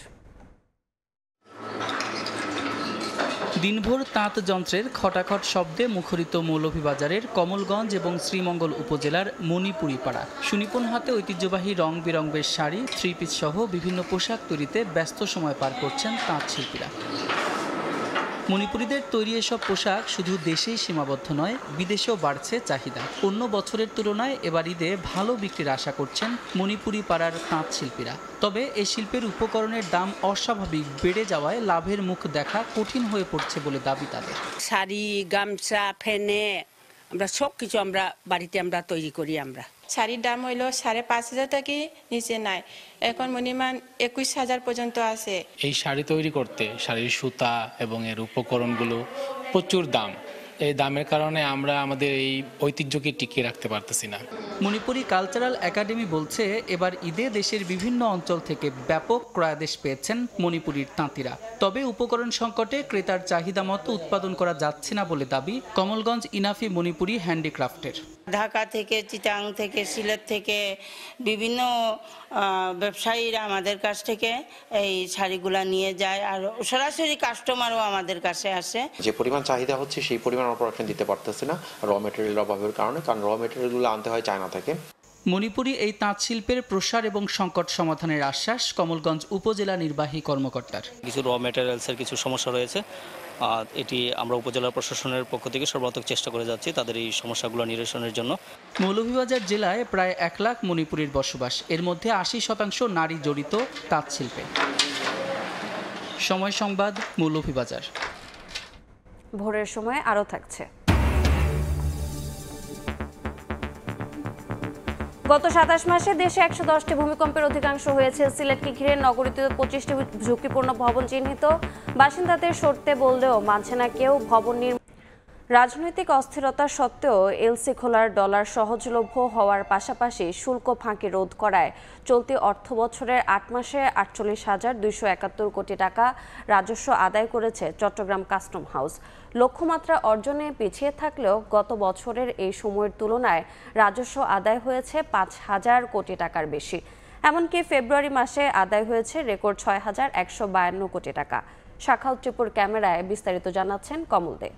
দিনভর তাঁত যন্ত্রের খটাখট শব্দে মুখরিত মৌলভীবাজারের কমলগঞ্জ এবং শ্রীমঙ্গল উপজেলার মণিপুরি পাড়া। সুনিপুণ হাতে ঐতিহ্যবাহী রং বেরঙের শাড়ি, থ্রি পিস সহ বিভিন্ন পোশাক তৈরিতে ব্যস্ত সময় পার করছেন তাঁত শিল্পীরা। মণিপুরীদের তৈরি এসব পোশাক শুধু দেশেই সীমাবদ্ধ নয়, বিদেশেও বাড়ছে চাহিদা। অন্য বছরের তুলনায় এবার ঈদে ভালো বিক্রির আশা করছেন মণিপুরি পাড়ার তাঁত শিল্পীরা। তবে এই শিল্পের উপকরণের দাম অস্বাভাবিক বেড়ে যাওয়ায় লাভের মুখ দেখা কঠিন হয়ে পড়ছে বলে দাবি তাদের। শাড়ি, গামছা, ফেনে, আমরা সব কিছু আমরা বাড়িতে আমরা তৈরি করি। আমরা শাড়ির দাম হইল 5,500 টাকা নিচে নাই, এখন মিনিমাম 21,000 পর্যন্ত আছে। এই শাড়ি তৈরি করতে শাড়ির সুতা এবং এর উপকরণগুলো প্রচুর দাম। এই দামের কারণে আমরা আমাদের এই ঐতিহ্যকে টিকিয়ে রাখতে পারতেছি না। মণিপুরি কালচারাল একাডেমি বলছে, এবার ঈদে দেশের বিভিন্ন অঞ্চল থেকে ব্যাপক ক্রয়াদেশ পেয়েছেন মণিপুরীর তাঁতিরা। তবে উপকরণ সংকটে ক্রেতার চাহিদা মতো উৎপাদন করা যাচ্ছে না বলে দাবি কমলগঞ্জ ইনাফি মণিপুরি হ্যান্ডিক্রাফটের। ঢাকা থেকে, চিটাং থেকে, সিলেট থেকে বিভিন্ন ব্যবসায়ীরা আমাদের কাছ থেকে এই শাড়িগুলা নিয়ে যায়, আর সরাসরি কাস্টমারও আমাদের কাছে আসে। যে পরিমাণ চাহিদা হচ্ছে সেই পরিমাণ প্রোডাকশন দিতে পারতেছে না র মেটেরিয়ালের অভাবের কারণে, কারণ র মেটেরিয়ালগুলো আনতে হয় চায়না থেকে। মণিপুরি এই তাঁত শিল্পের প্রসার এবং সংকট সমাধানের আশ্বাস কমলগঞ্জ উপজেলা নির্বাহী কর্মকর্তার। কিছু র ম্যাটেরিয়ালসের কিছু সমস্যা রয়েছে, এটি আমরা উপজেলা প্রশাসনের পক্ষ থেকে সর্বাত্মক চেষ্টা করে যাচ্ছি তাদের এই সমস্যাগুলো নিরসনের জন্য। মৌলভীবাজার জেলায় প্রায় 1 লাখ মণিপুরীর বসবাস, এর মধ্যে 80% নারী জড়িত তাঁত শিল্পে। সময় সংবাদ, মৌলভীবাজার। ভোরের সময় আরও থাকছে। গত 27 মাসে দেশে 110টি ভূমিকম্পের অধিকাংশ হয়েছে সিলেটকে ঘিরে। নগরীতে 25টি ঝুঁকিপূর্ণ ভবন চিহ্নিত, বাসিন্দাদের সরতে বললেও মানছে না কেউ। ভবন রাজনৈতিক অস্থিরতা সত্ত্বেও এলসি খোলার ডলার সহজলভ্য হওয়ার পাশাপাশি শুল্ক ফাঁকি রোধ করায় চলতি অর্থবছরের 8 মাসে 48,271 কোটি টাকা রাজস্ব আদায় করেছে চট্টগ্রাম কাস্টম হাউস। লক্ষ্যমাত্রা অর্জনে পিছিয়ে থাকলেও গত বছরের এই সময়ের তুলনায় রাজস্ব আদায় হয়েছে 5,000 কোটি টাকার বেশি। এমনকি ফেব্রুয়ারি মাসে আদায় হয়েছে রেকর্ড 6,152 কোটি টাকা। শাখাউত ত্রিপুর ক্যামেরায় বিস্তারিত জানাচ্ছেন কমল দে।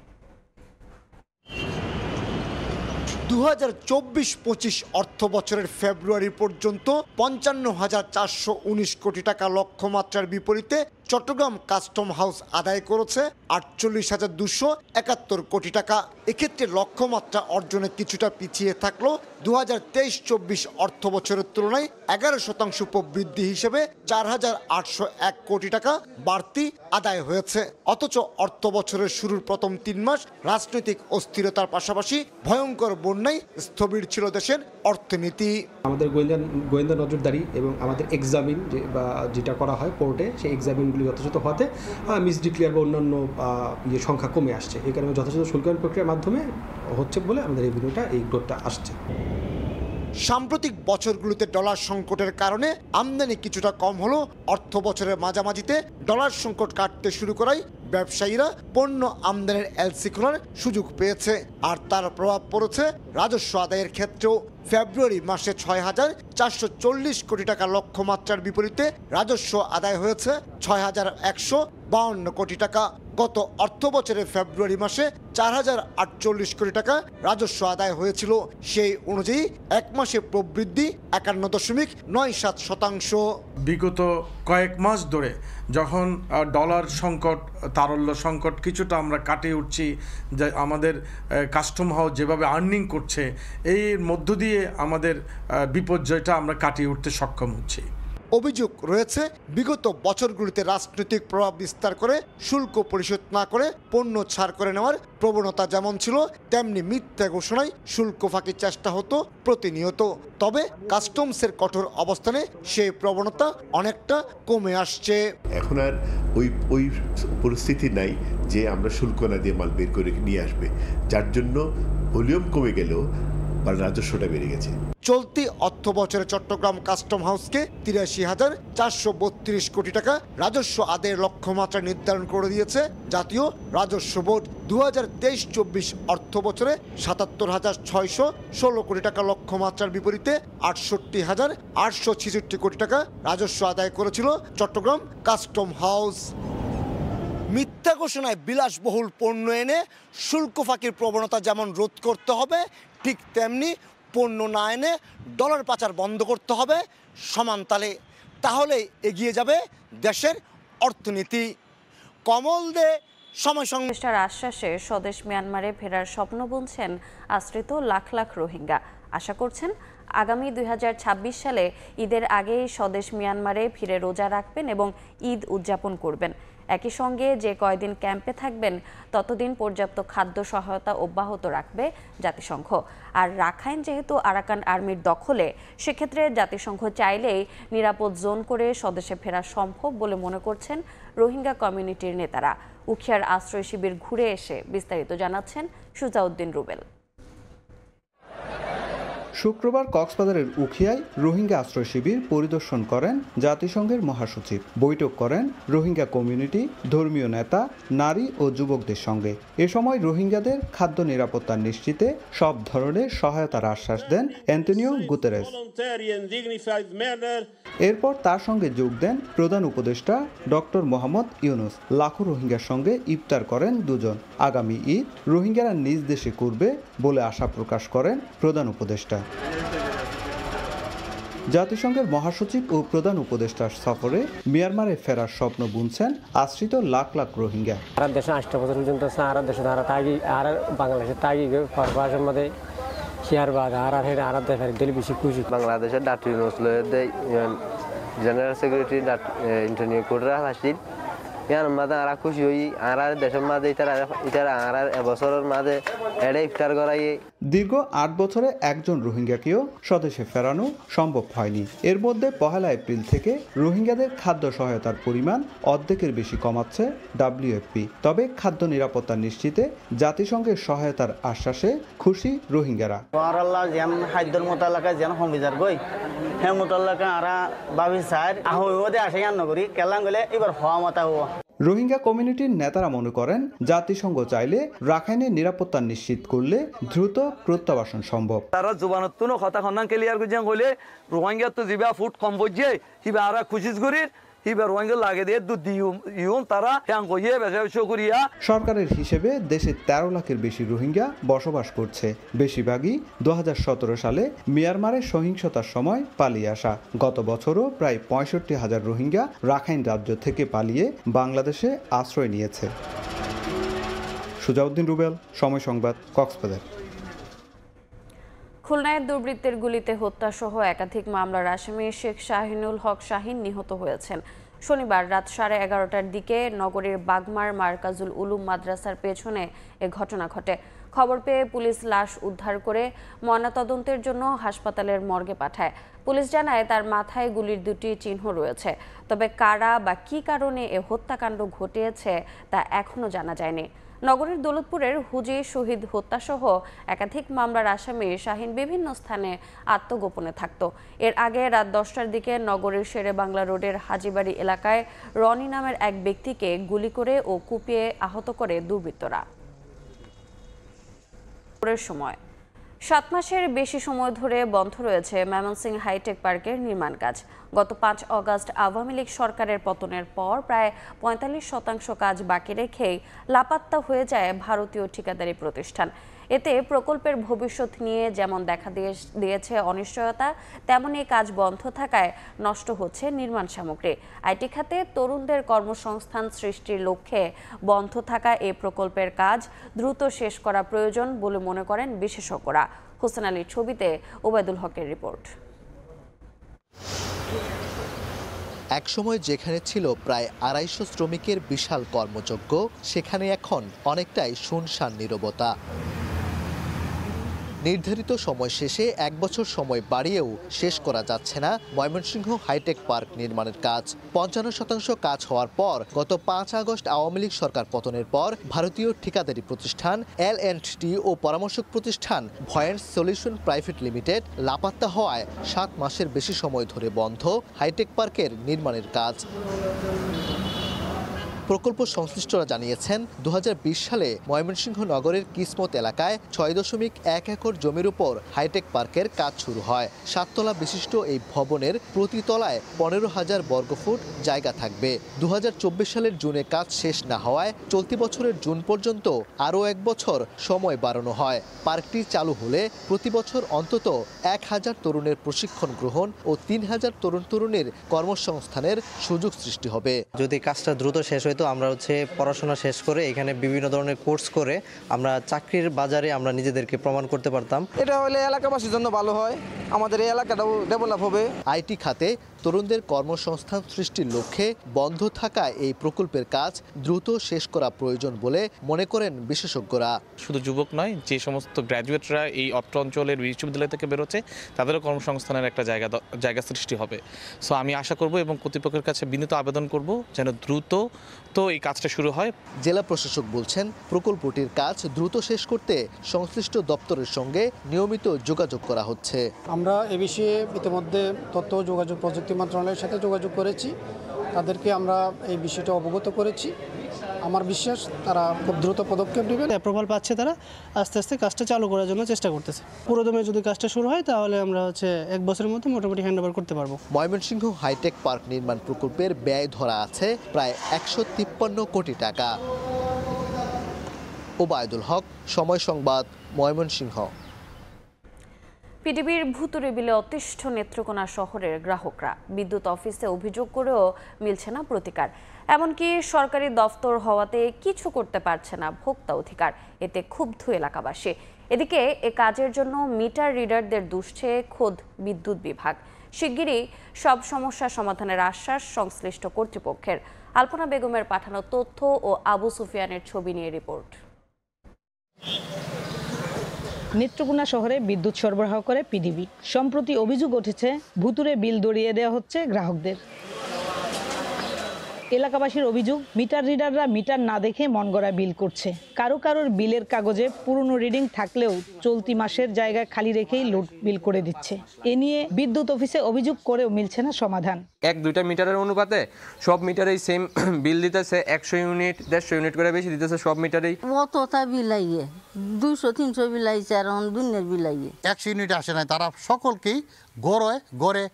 2024-25 অর্থ বছরের ফেব্রুয়ারি পর্যন্ত 55,419 কোটি টাকা লক্ষ্যমাত্রার বিপরীতে চট্টগ্রাম কাস্টম হাউস আদায় করেছে 48,271 কোটি টাকা। এক্ষেত্রে লক্ষ্যমাত্রা অর্জনে কিছুটা পিছিয়ে থাকলেও 2023-24 অর্থ বছরের তুলনায় 11% প্রবৃদ্ধি হিসেবে 4,801 কোটি টাকা বাড়তি আদায় হয়েছে। অথচ অর্থ বছরের শুরুর প্রথম 3 মাস রাজনৈতিক অস্থিরতার পাশাপাশি ভয়ঙ্কর বন্যায় স্থবির ছিল দেশের অর্থনীতি। আমাদের গোয়েন্দা নজরদারি এবং আমাদের এক্সামিন যেটা করা হয় কোর্টে, সেই এক্সামিনগুলি যথাযথ হতে মিসডিক্লেয়ার বা অন্যান্য সংখ্যা কমে আসছে। এই কারণে যথাযথ শুল্কায়ন প্রক্রিয়ার মাধ্যমে হচ্ছে বলে আমাদের এই গ্রোথটা আসছে। সাম্প্রতিক বছরগুলোতে ডলার সংকটের কারণে আমদানি কিছুটা কম হলেও অর্থ বছরের মাঝামাঝিতে ডলার সংকট কাটতে শুরু করায় ব্যবসায়ীরা পণ্য আমদানির এলসি খোলার সুযোগ পেয়েছে, আর তার প্রভাব পড়েছে রাজস্ব আদায়ের ক্ষেত্রেও। ফেব্রুয়ারি মাসে 6,440 কোটি টাকা লক্ষ্যমাত্রার বিপরীতে রাজস্ব আদায় হয়েছে 6,152 কোটি টাকা। গত অর্থ বছরের ফেব্রুয়ারি মাসে 4,048 কোটি টাকা রাজস্ব আদায় হয়েছিল। সেই অনুযায়ী 1 মাসে প্রবৃদ্ধি 51.97%। বিগত কয়েক মাস ধরে যখন ডলার সংকট, তারল্য সংকট কিছুটা আমরা কাটিয়ে উঠছি, যে আমাদের কাস্টম হাউস যেভাবে আর্নিং করছে, এর মধ্য দিয়ে আমাদের বিপর্যয়টা আমরা কাটিয়ে উঠতে সক্ষম হচ্ছি। অভিযোগ রয়েছে বিগত বছরগুলিতে রাজনৈতিক প্রভাব বিস্তার করে শুল্ক পরিশোধ না করে পণ্য ছাড় করে নেওয়ার প্রবণতা যেমন ছিল, তেমনি মিথ্যা ঘোষণায় শুল্ক ফাঁকির চেষ্টা হতো প্রতিনিয়ত। তবে কাস্টমসের কঠোর অবস্থানে সেই প্রবণতা অনেকটা কমে আসছে। এখন আর ওই পরিস্থিতি নাই যে আমরা শুল্ক না দিয়ে মাল বের করে নিয়ে আসবে, যার জন্য ভলিউম কমে গেলেও বা রাজস্বটা বেড়ে গেছে। চলতি অর্থ বছরে চট্টগ্রাম কাস্টম হাউসকে 83,432 কোটি টাকা রাজস্ব আদায়ের লক্ষ্যমাত্রা নির্ধারণ করে দিয়েছে জাতীয় রাজস্ব বোর্ড। 2023-24 অর্থ বছরে 77,616 কোটি টাকা লক্ষ্যমাত্রার বিপরীতে 68,866 কোটি টাকা রাজস্ব আদায় করেছিল চট্টগ্রাম কাস্টম হাউস। মিথ্যা ঘোষণায় বিলাসবহুল পণ্য এনে শুল্ক ফাঁকির প্রবণতা যেমন রোধ করতে হবে, ঠিক তেমনি পণ্য না এনে ডলার পাচার বন্ধ করতে হবে সমান তালে। তাহলে এগিয়ে যাবে দেশের অর্থনীতি। কমল দে, সময় সংশ্লিষ্টর আশ্বাসে স্বদেশ মিয়ানমারে ফেরার স্বপ্ন বুনছেন আশ্রিত লাখ লাখ রোহিঙ্গা। আশা করছেন আগামী 2026 সালে ঈদের আগেই স্বদেশ মিয়ানমারে ফিরে রোজা রাখবেন এবং ঈদ উদযাপন করবেন। একই সঙ্গে যে কয়দিন ক্যাম্পে থাকবেন ততদিন পর্যাপ্ত খাদ্য সহায়তা অব্যাহত রাখবে জাতিসংঘ। আর রাখাইন যেহেতু আরাকান আর্মির দখলে, সেক্ষেত্রে জাতিসংঘ চাইলেই নিরাপদ জোন করে স্বদেশে ফেরা সম্ভব বলে মনে করছেন রোহিঙ্গা কমিউনিটির নেতারা। উখিয়ার আশ্রয় শিবির ঘুরে এসে বিস্তারিত জানাচ্ছেন সুজাউদ্দিন রুবেল। শুক্রবার কক্সবাজারের উখিয়ায় রোহিঙ্গা আশ্রয় শিবির পরিদর্শন করেন জাতিসংঘের মহাসচিব। বৈঠক করেন রোহিঙ্গা কমিউনিটি, ধর্মীয় নেতা, নারী ও যুবকদের সঙ্গে। এ সময় রোহিঙ্গাদের খাদ্য নিরাপত্তা নিশ্চিতে সব ধরনের সহায়তার আশ্বাস দেন অ্যান্টনিও গুতেরেস। এরপর তার সঙ্গে যোগ দেন প্রধান উপদেষ্টা ডক্টর মোহাম্মদ ইউনুস। লাখো রোহিঙ্গার সঙ্গে ইফতার করেন দুজন। আগামী ঈদ রোহিঙ্গারা নিজ দেশে করবে বলে আশা প্রকাশ করেন প্রধান উপদেষ্টা। জাতিসংঘের মহাসচিব ও প্রধান উপদেষ্টার সফরে মিয়ানমারে ফেরার স্বপ্ন বুনছেন আশ্রিত লাখ লাখ রোহিঙ্গা। দেশে 8 বছর পর্যন্ত আর দেশে আর বাংলাদেশের তাগি ফরফাসের মধ্যে শেয়ার বাদ আর দেশের দিল বেশি খুশি। বাংলাদেশের ডাক্তার নসলে জেনারেল সেক্রেটারি ইন্টারনিউ করে আসছিল ইয়ার মাঝে আর খুশি হই আর দেশের মাঝে ইতারা আর এবছরের মাঝে এড়ে ইফতার করাই। দীর্ঘ 8 বছরে একজন রোহিঙ্গাকেও স্বদেশে ফেরানো সম্ভব হয়নি। এর মধ্যে 1 এপ্রিল থেকে রোহিঙ্গাদের খাদ্য সহায়তার পরিমাণ অর্ধেকের বেশি কমাচ্ছে WFP। তবে খাদ্য নিরাপত্তা নিশ্চিতে জাতিসংঘের সহায়তার আশ্বাসে খুশি রোহিঙ্গারা। খাদ্যের মোতালাকা যেন হমিজার গই হ্যাঁ মোতালাকা আরা বাবি স্যার আহমদে আসে নগরী কেলাম গেলে এবার হওয়া মতা হওয়া। রোহিঙ্গা কমিউনিটির নেতারা মনে করেন জাতিসংঘ চাইলে রাখাইনের নিরাপত্তা নিশ্চিত করলে দ্রুত প্রত্যাবাসন সম্ভব। তারা জুবানত্তুনো কথা খন্দান ক্লিয়ার করিয়া কইলে রোহিঙ্গা তো জিবা ফুট কম বইছে হিবা আরা খুশিস করির হিবা রোহিঙ্গা লাগে দিয়ে দুধ দিউম তারা হ্যাং কইয়ে বেশা করিয়া। সরকারের হিসেবে দেশে 13 লাখের বেশি রোহিঙ্গা বসবাস করছে। বেশিরভাগই 2017 সালে মিয়ানমারের সহিংসতার সময় পালিয়ে আসা। গত বছরও প্রায় 65,000 রোহিঙ্গা রাখাইন রাজ্য থেকে পালিয়ে বাংলাদেশে আশ্রয় নিয়েছে। সুজাউদ্দিন রুবেল, সময় সংবাদ, কক্সবাজার। খুলনায় দুর্বৃত্তের গুলিতে হত্যাসহ একাধিক মামলার আসামি শেখ শাহিনুল হক শাহিন নিহত হয়েছেন। শনিবার রাত 11:30টার দিকে নগরীর বাগমার মার্কাজুল উলুম মাদ্রাসার পেছনে এ ঘটনা ঘটে। খবর পেয়ে পুলিশ লাশ উদ্ধার করে ময়নাতদন্তের জন্য হাসপাতালের মর্গে পাঠায়। পুলিশ জানায় তার মাথায় গুলির 2টি চিহ্ন রয়েছে। তবে কারা বা কী কারণে এ হত্যাকাণ্ড ঘটিয়েছে তা এখনও জানা যায়নি। নগরীর দৌলতপুরের হুজি শহীদ হত্যাসহ একাধিক মামলার আসামি শাহিন বিভিন্ন স্থানে আত্মগোপনে থাকত। এর আগে রাত 10টার দিকে নগরীর শেরে বাংলা রোডের হাজিবাড়ি এলাকায় রনি নামের এক ব্যক্তিকে গুলি করে ও কুপিয়ে আহত করে দুর্বৃত্তরা। সময় 7 মাসের বেশি সময় ধরে বন্ধ রয়েছে ময়মনসিংহ হাইটেক পার্কের নির্মাণ কাজ। গত 5 আগস্ট আওয়ামী লীগ সরকারের পতনের পর প্রায় 45% কাজ বাকি রেখেই লাপাত্তা হয়ে যায় ভারতীয় ঠিকাদারি প্রতিষ্ঠান। এতে প্রকল্পের ভবিষ্যৎ নিয়ে যেমন দেখা দিয়েছে অনিশ্চয়তা, তেমনই কাজ বন্ধ থাকায় নষ্ট হচ্ছে নির্মাণ সামগ্রী। আইটি খাতে তরুণদের কর্মসংস্থান সৃষ্টির লক্ষ্যে বন্ধ থাকা এই প্রকল্পের কাজ দ্রুত শেষ করা প্রয়োজন বলে মনে করেন বিশেষজ্ঞরা। হোসেন আলীর ছবিতে ওবায়দুল হকের রিপোর্ট। একসময় যেখানে ছিল প্রায় 250 শ্রমিকের বিশাল কর্মযজ্ঞ, সেখানে এখন অনেকটাই শুনশান নীরবতা। নির্ধারিত সময় শেষে 1 বছর সময় বাড়িয়েও শেষ করা যাচ্ছে না ময়মনসিংহ হাইটেক পার্ক নির্মাণের কাজ। 55% কাজ হওয়ার পর গত 5 আগস্ট আওয়ামী লীগ সরকার পতনের পর ভারতীয় ঠিকাদারি প্রতিষ্ঠান L&T ও পরামর্শক প্রতিষ্ঠান ভয়েন্ট সলিউশন প্রাইভেট লিমিটেড লাপাত্তা হওয়ায় 7 মাসের বেশি সময় ধরে বন্ধ হাইটেক পার্কের নির্মাণের কাজ। প্রকল্প সংশ্লিষ্টরা জানিয়েছেন 2020 সালে ময়মনসিংহ নগরের কিসমত এলাকায় 6.1 একর জমির উপর হাইটেক পার্কের কাজ শুরু হয়। 7 তলা বিশিষ্ট এই ভবনের প্রতি তলায় 15,000 বর্গফুট জায়গা থাকবে। 2024 সালের জুনে কাজ শেষ না হওয়ায় চলতি বছরের জুন পর্যন্ত আরও 1 বছর সময় বাড়ানো হয়। পার্কটি চালু হলে প্রতি বছর অন্তত 1,000 তরুণের প্রশিক্ষণ গ্রহণ ও 3,000 তরুণীর কর্মসংস্থানের সুযোগ সৃষ্টি হবে। যদি কাজটা দ্রুত শেষ হয় তো আমরা পড়াশোনা শেষ করে এখানে বিভিন্ন ধরনের কোর্স করে আমরা চাকরির বাজারে আমরা নিজেদেরকে প্রমাণ করতে পারতাম। এটা হলে এলাকাবাসীর জন্য ভালো হয়, আমাদের এই এলাকাটাও ডেভেলপ হবে। আইটি খাতে তরুণদের কর্মসংস্থান সৃষ্টির লক্ষ্যে বন্ধ থাকা এই প্রকল্পের কাজ দ্রুত শেষ করা প্রয়োজন বলে মনে করেন বিশেষজ্ঞরা। শুধু যুবক নয়, যে সমস্ত গ্র্যাজুয়েটরা এই অত্র অঞ্চলের বিশ্ববিদ্যালয় থেকে বেরোচ্ছে তাদেরও কর্মসংস্থানের একটা জায়গা সৃষ্টি হবে। সো আমি আশা করব এবং কর্তৃপক্ষের কাছে বিনীত আবেদন করব যেন দ্রুত এই কাজটা শুরু হয়। জেলা প্রশাসক বলছেন প্রকল্পটির কাজ দ্রুত শেষ করতে সংশ্লিষ্ট দপ্তরের সঙ্গে নিয়মিত যোগাযোগ করা হচ্ছে। আমরা এ বিষয়ে ইতিমধ্যে তথ্য ও যোগাযোগ প্রযুক্তি মন্ত্রণালয়ের সাথে যোগাযোগ করেছি, তাদেরকে আমরা এই বিষয়টা অবগত করেছি। আমার বিশ্বাস তারা খুব দ্রুত পদক্ষেপ নেবেন। অ্যাপ্রুভাল পাচ্ছে, তারা আস্তে আস্তে কাজটা চালু করার জন্য চেষ্টা করতেছে। পুরোদমে যদি কাজটা শুরু হয় তাহলে আমরা 1 বছরের মধ্যে মোটামুটি হ্যান্ডওভার করতে পারবো। ময়মনসিংহ হাইটেক পার্ক নির্মাণ প্রকল্পের ব্যয় ধরা আছে প্রায় 153 কোটি টাকা। ওবায়দুল হক, সময় সংবাদ, ময়মনসিংহ। পিডিবির ভুতুড়ে বিলে অতিষ্ঠ নেত্রকোনা শহরের গ্রাহকরা বিদ্যুৎ অফিসে অভিযোগ করেও মিলছে না প্রতিকার। এমনকি সরকারি দফতর হওয়াতে কিছু করতে পারছে না ভোক্তা অধিকার, এতে ক্ষুব্ধ এলাকাবাসী। এদিকে এ কাজের জন্য মিটার রিডারদের দুষছে খোদ বিদ্যুৎ বিভাগ। শিগগিরই সব সমস্যা সমাধানের আশ্বাস সংশ্লিষ্ট কর্তৃপক্ষের। আলপনা বেগমের পাঠানো তথ্য ও আবু সুফিয়ানের ছবি নিয়ে রিপোর্ট। নেত্রকোনা শহরে বিদ্যুৎ সরবরাহ করে পিডিবি। সম্প্রতি অভিযোগ উঠেছে ভুতুড়ে বিল দরিয়ে দেওয়া হচ্ছে গ্রাহকদের। এলাকাবাসীর অভিযোগ, মিটার রিডাররা মিটার না দেখে মনগড়া বিল করছে। কারোর বিলের কাগজে পুরনো রিডিং থাকলেও চলতি মাসের জায়গায় খালি রেখেই লোড বিল করে দিচ্ছে। এ নিয়ে বিদ্যুৎ অফিসে অভিযোগ করেও মিলছে না সমাধান। 1-2টা মিটারের অনুপাতে সব মিটারেই সেম বিল দিতেছে, 100 ইউনিট 150 ইউনিট করে বেশি দিতেছে সব মিটারেই। অতটা বিলাইয়ে 200-300 বিলাইছে আর দুনিয়ার বিলাইয়ে 100 ইউনিট আসে না, তারা সকলকেই গড়ে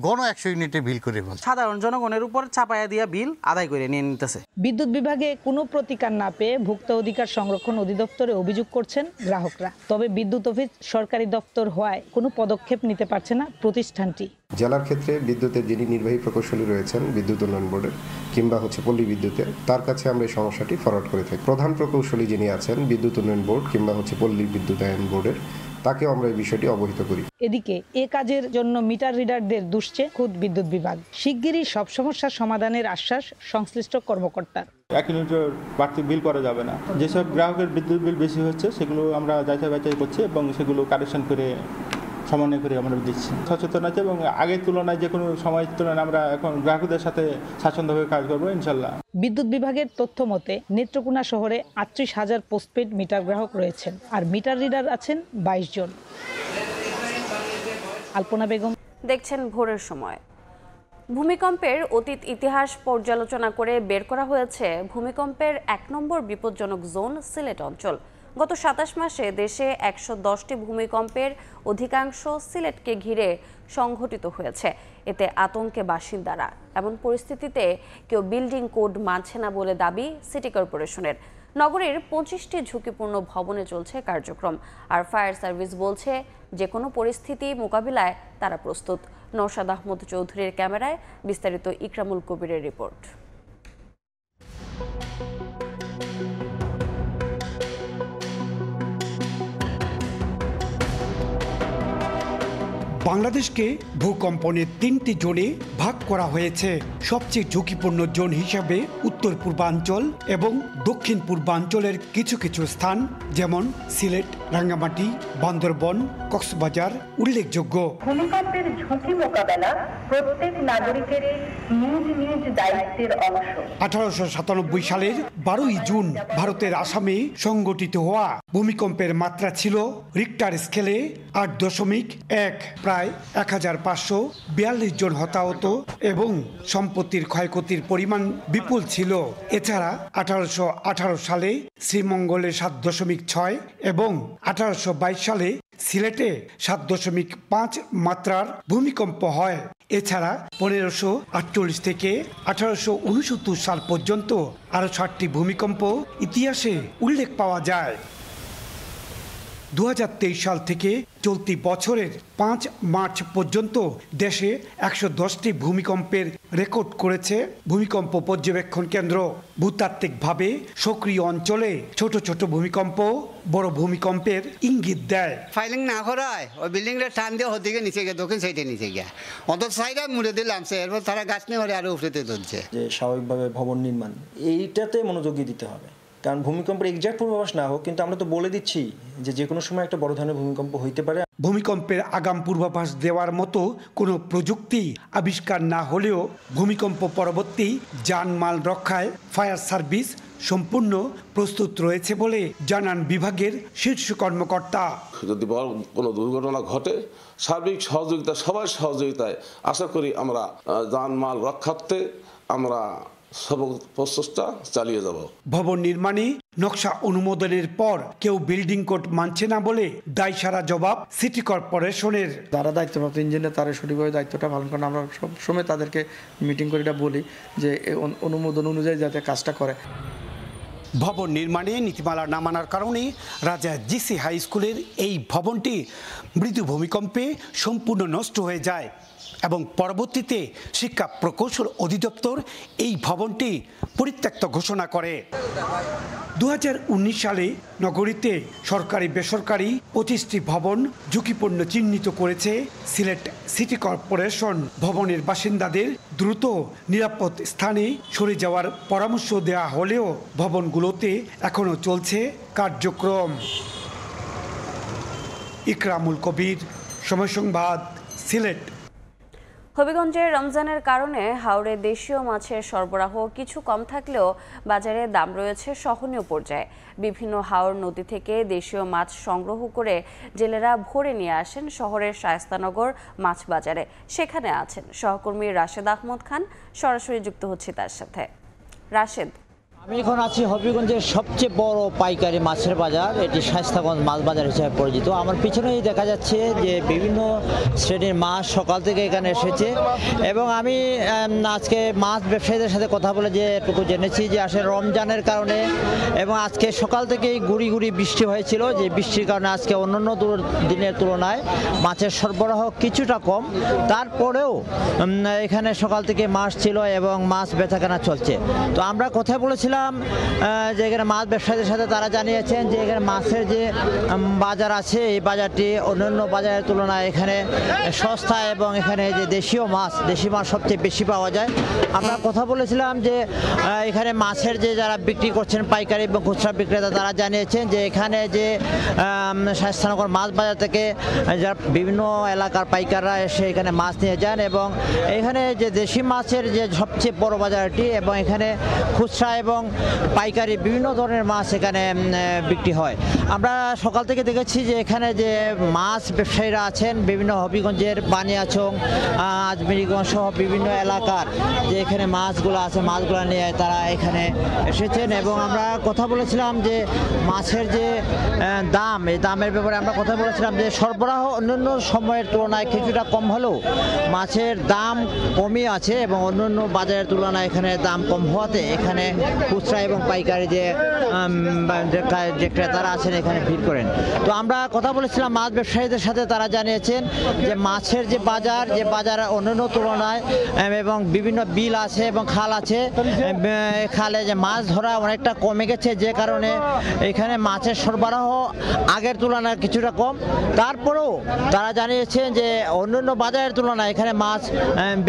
গণ 100 ইউনিটে বিল করে সাধারণ জনগণের উপর চাপায়া দিয়া বিল আদায় করে নিয়ে নিতেছে। বিদ্যুৎ বিভাগে কোনো প্রতিকার না পেয়ে ভোক্তা অধিকার সংরক্ষণ অধিদপ্তরে অভিযোগ করছেন গ্রাহকরা। তবে বিদ্যুৎ অফিস সরকারি দপ্তর হওয়ায় কোনো পদক্ষেপ নিতে পারছে না প্রতিষ্ঠানটি। জেলার ক্ষেত্রে বিদ্যুতের যিনি নির্বাহী প্রকৌশলী রয়েছেন বিদ্যুৎ উন্নয়ন বোর্ডের কিংবা পল্লী বিদ্যুতের, তার কাছে আমরা এই সমস্যাটি ফরওয়ার্ড করে থাকি। প্রধান প্রকৌশলী যিনি আছেন বিদ্যুৎ উন্নয়ন বোর্ড কিংবা পল্লী বিদ্যুতায়ন বোর্ডের, তাকেও আমরা এই বিষয়টি অবহিত করি। এদিকে এ কাজের জন্য মিটার রিডারদের দুষছে খোদ বিদ্যুৎ বিভাগ। শিগগিরই সব সমস্যার সমাধানের আশ্বাস সংশ্লিষ্ট কর্মকর্তার। 1 ইউনিটের বাড়তি বিল করা যাবে না। যেসব গ্রাহকের বিদ্যুৎ বিল বেশি হচ্ছে সেগুলো আমরা যাচাই করছি এবং সেগুলো কারেকশন করে সমন্বয় করে আমরা দিচ্ছি। সচেতন আছে এবং আগের তুলনায় যে কোনো সময়ের তুলনায় আমরা এখন গ্রাহকদের সাথে স্বাচ্ছন্দ্যভাবে কাজ করবো ইনশাল্লাহ। বিদ্যুৎ বিভাগের তথ্য মতে নেত্রকোনা শহরে 38,000 পোস্টপেড মিটার গ্রাহক রয়েছেন আর মিটার রিডার আছেন 22 জন। আলপনা বেগম, দেখছেন ভোরের সময়। ভূমিকম্পের অতীত ইতিহাস পর্যালোচনা করে বের করা হয়েছে ভূমিকম্পের 1 নম্বর বিপজ্জনক জোন সিলেট অঞ্চল। গত 27 মাসে দেশে 110টি ভূমিকম্পের অধিকাংশ সিলেটকে ঘিরে সংঘটিত হয়েছে। এতে আতঙ্কে বাসিন্দারা। এমন পরিস্থিতিতে কেউ বিল্ডিং কোড মানছে না বলে দাবি সিটি কর্পোরেশনের। নগরের 25টি ঝুঁকিপূর্ণ ভবনে চলছে কার্যক্রম, আর ফায়ার সার্ভিস বলছে যে কোনো পরিস্থিতি মোকাবিলায় তারা প্রস্তুত। নওশাদ আহমদ চৌধুরীর ক্যামেরায় বিস্তারিত ইকরামুল কবিরের রিপোর্ট। বাংলাদেশকে ভূকম্পনে 3টি জোনে ভাগ করা হয়েছে। সবচেয়ে ঝুঁকিপূর্ণ জোন হিসাবে উত্তর পূর্বাঞ্চল এবং দক্ষিণ পূর্বাঞ্চলের কিছু কিছু স্থান যেমন সিলেট, রাঙ্গামাটি, বান্দরবন, কক্সবাজার উল্লেখযোগ্য। ভূমিকম্পের ঝুঁকি মোকাবেলা প্রত্যেক নাগরিকেরই নিজ নিজ দায়িত্বের অংশ। 1897 সালের 12ই জুন ভারতের আসামে সংঘটিত হওয়া ভূমিকম্পের মাত্রা ছিল রিক্টার স্কেলে 8.1। প্রায় 1542 জন হতাহত এবং সম্পত্তির ক্ষয়ক্ষতির পরিমাণ বিপুল ছিল। এছাড়া 1818 সালে শ্রীমঙ্গলে 7.6 এবং 1822 সালে সিলেটে 7.5 মাত্রার ভূমিকম্প হয়। এছাড়া 1548 থেকে 1869 সাল পর্যন্ত আরও 7টি ভূমিকম্প ইতিহাসে উল্লেখ পাওয়া যায়। 2023 সাল থেকে চলতি বছরের 5 মার্চ পর্যন্ত দেশে 110টি ভূমিকম্পের রেকর্ড করেছে ভূমিকম্প পর্যবেক্ষণ কেন্দ্র। ভূতাত্ত্বিকভাবে সক্রিয় অঞ্চলে ছোট ছোট ভূমিকম্প বড় ভূমিকম্পের ইঙ্গিত দেয়। ফাইলিং না করায় ওই বিল্ডিংটা টান দিয়ে ওদিকে নিচে গিয়ে দক্ষিণ সাইডে নিচে গিয়া অন্তত সাইডে মুড়ে দিলাম, এরপর তারা গাছ নিয়ে আরো উঠতে তুলছে। যে স্বাভাবিকভাবে ভবন নির্মাণ এইটাতে মনোযোগী দিতে হবে, কারণ ভূমিকম্পের এক্সাক্ট পূর্বাভাস না হোক কিন্তু আমরা তো বলে দিচ্ছি যে কোনো সময় একটা বড় ধরনের ভূমিকম্প হইতে পারে। ভূমিকম্পের আগাম পূর্বাভাস দেওয়ার মতো কোনো প্রযুক্তি আবিষ্কার না হলেও ভূমিকম্প পরবর্তী জানমাল রক্ষায় ফায়ার সার্ভিস সম্পূর্ণ প্রস্তুত রয়েছে বলে জানান বিভাগের শীর্ষ কর্মকর্তা। যদি বড় কোনো দুর্ঘটনা ঘটে সার্বিক সহযোগিতা, সবার সহযোগিতায় আশা করি আমরা জানমাল রক্ষার্থে আমরা সর্বপ্রচেষ্টা চালিয়ে যাব। ভবন নির্মাণে নকশা অনুমোদনের পর কেউ বিল্ডিং কোড মানছে না বলে দায়সারা জবাব সিটি কর্পোরেশনের। যারা দায়িত্বপ্রাপ্ত ইঞ্জিনিয়ার তারা সঠিকভাবে দায়িত্বটা পালন করেন। আমরা সবসময় তাদেরকে মিটিং করে এটা বলি যে অনুমোদন অনুযায়ী যাতে কাজটা করে। ভবন নির্মাণে নীতিমালা না মানার কারণে রাজা জিসি হাই স্কুলের এই ভবনটি মৃদু ভূমিকম্পে সম্পূর্ণ নষ্ট হয়ে যায় এবং পরবর্তীতে শিক্ষা প্রকৌশল অধিদপ্তর এই ভবনটি পরিত্যক্ত ঘোষণা করে। 2019 সালে নগরীতে সরকারি বেসরকারি 25টি ভবন ঝুঁকিপূর্ণ চিহ্নিত করেছে সিলেট সিটি কর্পোরেশন। ভবনের বাসিন্দাদের দ্রুত নিরাপদ স্থানে সরে যাওয়ার পরামর্শ দেওয়া হলেও ভবনগুলোতে এখনও চলছে কার্যক্রম। ইকরামুল কবির, সময় সংবাদ, সিলেট। হবিগঞ্জে রমজানের কারণে হাওরে দেশীয় মাছের সরবরাহ কিছু কম থাকলেও বাজারে দাম রয়েছে সহনীয় পর্যায়ে। বিভিন্ন হাওর নদী থেকে দেশীয় মাছ সংগ্রহ করে জেলেরা ভরে নিয়ে আসেন শহরের শায়েস্তানগর মাছ বাজারে। সেখানে আছেন সহকর্মী রাশেদ আহমদ খান, সরাসরি যুক্ত হচ্ছে তার সাথে। রাশেদ, আমি এখন আছি হবিগঞ্জের সবচেয়ে বড় পাইকারি মাছের বাজার, এটি শায়েস্তাগঞ্জ মাছ বাজার হিসেবে পরিচিত। আমার পিছনেই দেখা যাচ্ছে যে বিভিন্ন শ্রেণীর মাছ সকাল থেকে এখানে এসেছে এবং আমি আজকে মাছ ব্যবসায়ীদের সাথে কথা বলে যে এটুকু জেনেছি যে আসলে রমজানের কারণে এবং আজকে সকাল থেকেই গুড়ি গুড়ি বৃষ্টি হয়েছিল, যে বৃষ্টির কারণে আজকে অন্যান্য দিনের তুলনায় মাছের সরবরাহ কিছুটা কম। তারপরেও এখানে সকাল থেকে মাছ ছিল এবং মাছ বেচাকেনা চলছে। তো আমরা কথা বলেছিলাম যে এখানে মাছ ব্যবসায়ীদের সাথে, তারা জানিয়েছেন যে এখানে মাছের যে বাজার আছে এই বাজারটি অন্যান্য বাজারের তুলনায় এখানে সস্তা এবং এখানে যে দেশি মাছ সবচেয়ে বেশি পাওয়া যায়। আমরা কথা বলেছিলাম যে এখানে মাছের যে যারা বিক্রি করছেন পাইকারি এবং খুচরা বিক্রেতা, তারা জানিয়েছেন যে এখানে যে শায়েস্তানগর মাছ বাজার থেকে যারা বিভিন্ন এলাকার পাইকাররা এসে এখানে মাছ নিয়ে যান এবং এখানে যে দেশি মাছের যে সবচেয়ে বড় বাজারটি এবং এখানে খুচরা এবং পাইকারি বিভিন্ন ধরনের মাছ এখানে বিক্রি হয়। আমরা সকাল থেকে দেখেছি যে এখানে যে মাছ ব্যবসায়ীরা আছেন বিভিন্ন হবিগঞ্জের বানিয়াচং, আজমিরিগঞ্জ সহ বিভিন্ন এলাকার যে এখানে মাছগুলো আছে, মাছগুলো নিয়ে তারা এখানে এসেছেন এবং আমরা কথা বলেছিলাম যে মাছের যে দাম, এই দামের ব্যাপারে আমরা কথা বলেছিলাম যে সরবরাহ অন্যান্য সময়ের তুলনায় কিছুটা কম হলেও মাছের দাম কমই আছে এবং অন্যান্য বাজারের তুলনায় এখানে দাম কম হওয়াতে এখানে খুচরা এবং পাইকারি যে ক্রেতারা আছেন এখানে ভিড় করেন। তো আমরা কথা বলেছিলাম মাছ ব্যবসায়ীদের সাথে, তারা জানিয়েছেন যে মাছের যে বাজার অন্যান্য তুলনায় এবং বিভিন্ন বিল আছে এবং খাল আছে, খালে যে মাছ ধরা অনেকটা কমে গেছে, যে কারণে এখানে মাছের সরবরাহ আগের তুলনায় কিছুটা কম। তারপরেও তারা জানিয়েছেন যে অন্যান্য বাজারের তুলনায় এখানে মাছ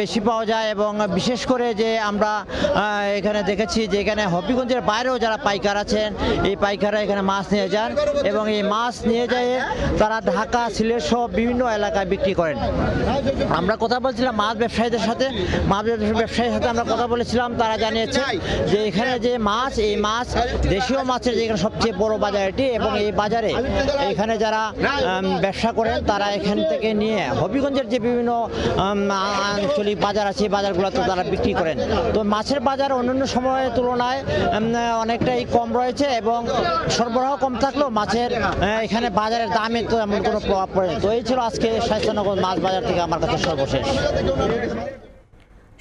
বেশি পাওয়া যায় এবং বিশেষ করে যে আমরা এখানে দেখেছি যে এখানে হবিগঞ্জের বাইরেও যারা পাইকার আছেন এই পাইকাররা এখানে মাছ নিয়ে যান এবং এই মাছ নিয়ে যায় তারা ঢাকা, সিলেট সহ বিভিন্ন এলাকায় বিক্রি করেন। আমরা কথা বলছিলাম মাছ ব্যবসায়ীদের সাথে, আমরা কথা বলেছিলাম, তারা জানিয়েছে যে এখানে যে মাছ, এই মাছ দেশীয় মাছের যেখানে সবচেয়ে বড় বাজার এটি এবং এই বাজারে এখানে যারা ব্যবসা করেন তারা এখান থেকে নিয়ে হবিগঞ্জের যে বিভিন্ন আঞ্চলিক বাজার আছে এই বাজারগুলোতে তারা বিক্রি করেন। তো মাছের বাজার অন্যান্য সময়ের তুলনায় অনেকটাই কম রয়েছে এবং সরবরাহ কম থাকলেও মাছের এখানে বাজারের দামে তো এমন কোনো প্রভাব পড়ে না। তো এই ছিল আজকে শায়েস্তানগর মাছ বাজার থেকে আমার কাছে সর্বশেষ।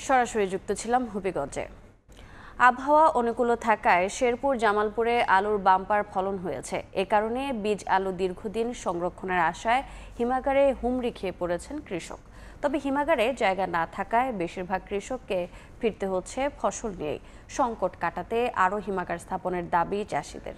সরাসরি যুক্ত ছিলাম হবিগঞ্জে। আবহাওয়া অনুকূল থাকায় শেরপুর জামালপুরে আলুর বাম্পার ফলন হয়েছে। এ কারণে বীজ আলু দীর্ঘদিন সংরক্ষণের আশায় হিমাগারে হুমড়ি খেয়ে পড়েছেন কৃষক। তবে হিমাগারে জায়গা না থাকায় বেশিরভাগ কৃষককে ফিরতে হচ্ছে ফসল নিয়েই। সংকট কাটাতে আরও হিমাগার স্থাপনের দাবি চাষিদের।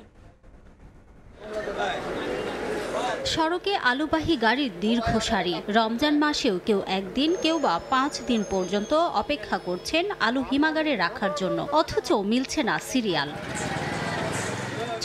সড়কে আলুবাহী গাড়ির দীর্ঘ সারি। রমজান মাসেও কেউ একদিন, কেউ বা 5 দিন পর্যন্ত অপেক্ষা করছেন আলু হিমাগারে রাখার জন্য, অথচ মিলছে না সিরিয়াল।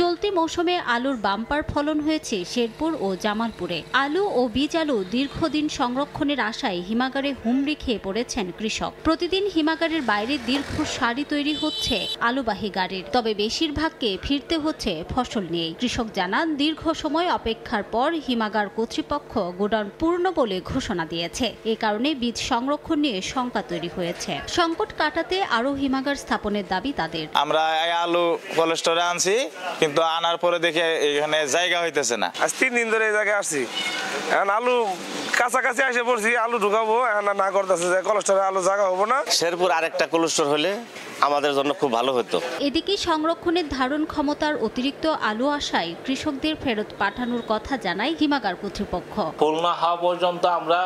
চলতি মৌসুমে আলুর বাম্পার ফলন হয়েছে শেরপুর ও জামালপুরে। আলু ও বীজ আলু দীর্ঘদিন সংরক্ষণের আশায় হিমাগারে হুমড়ি খেয়ে পড়েছেন কৃষক। প্রতিদিন হিমাগারের বাইরে দীর্ঘ সারি তৈরি হচ্ছে আলুবাহী গাড়ির, তবে বেশিরভাগকে ফিরতে হচ্ছে ফসল নিয়ে। কৃষক জানান, দীর্ঘ সময় অপেক্ষার পর হিমাগার কর্তৃপক্ষ গোডাউন পূর্ণ বলে ঘোষণা দিয়েছে। এ কারণে বীজ সংরক্ষণ নিয়ে শঙ্কা তৈরি হয়েছে। সংকট কাটাতে আরও হিমাগার স্থাপনের দাবি তাদের। আমরা আলু কোল্ড স্টোরে আনছি, কিন্তু কিন্তু আনার পরে দেখে এখানে জায়গা হইতেছে না। আজ 3 দিন ধরে এই জায়গায় আসছি, এখন আলু কাছাকাছি এসে পড়ছি, আলু ঢুকাবো, এখন না করতেছে যে কোলেস্টোরে আলু জায়গা হবো না। শেরপুর আরেকটা কোলেস্টোর হলে আমাদের জন্য খুব ভালো হতো। এদিকে সংরক্ষণের ধারণ ক্ষমতার অতিরিক্ত আলু আসায় কৃষকদের ফেরত পাঠানোর কথা জানায় হিমাগার কর্তৃপক্ষ। ফুল না হওয়া পর্যন্ত আমরা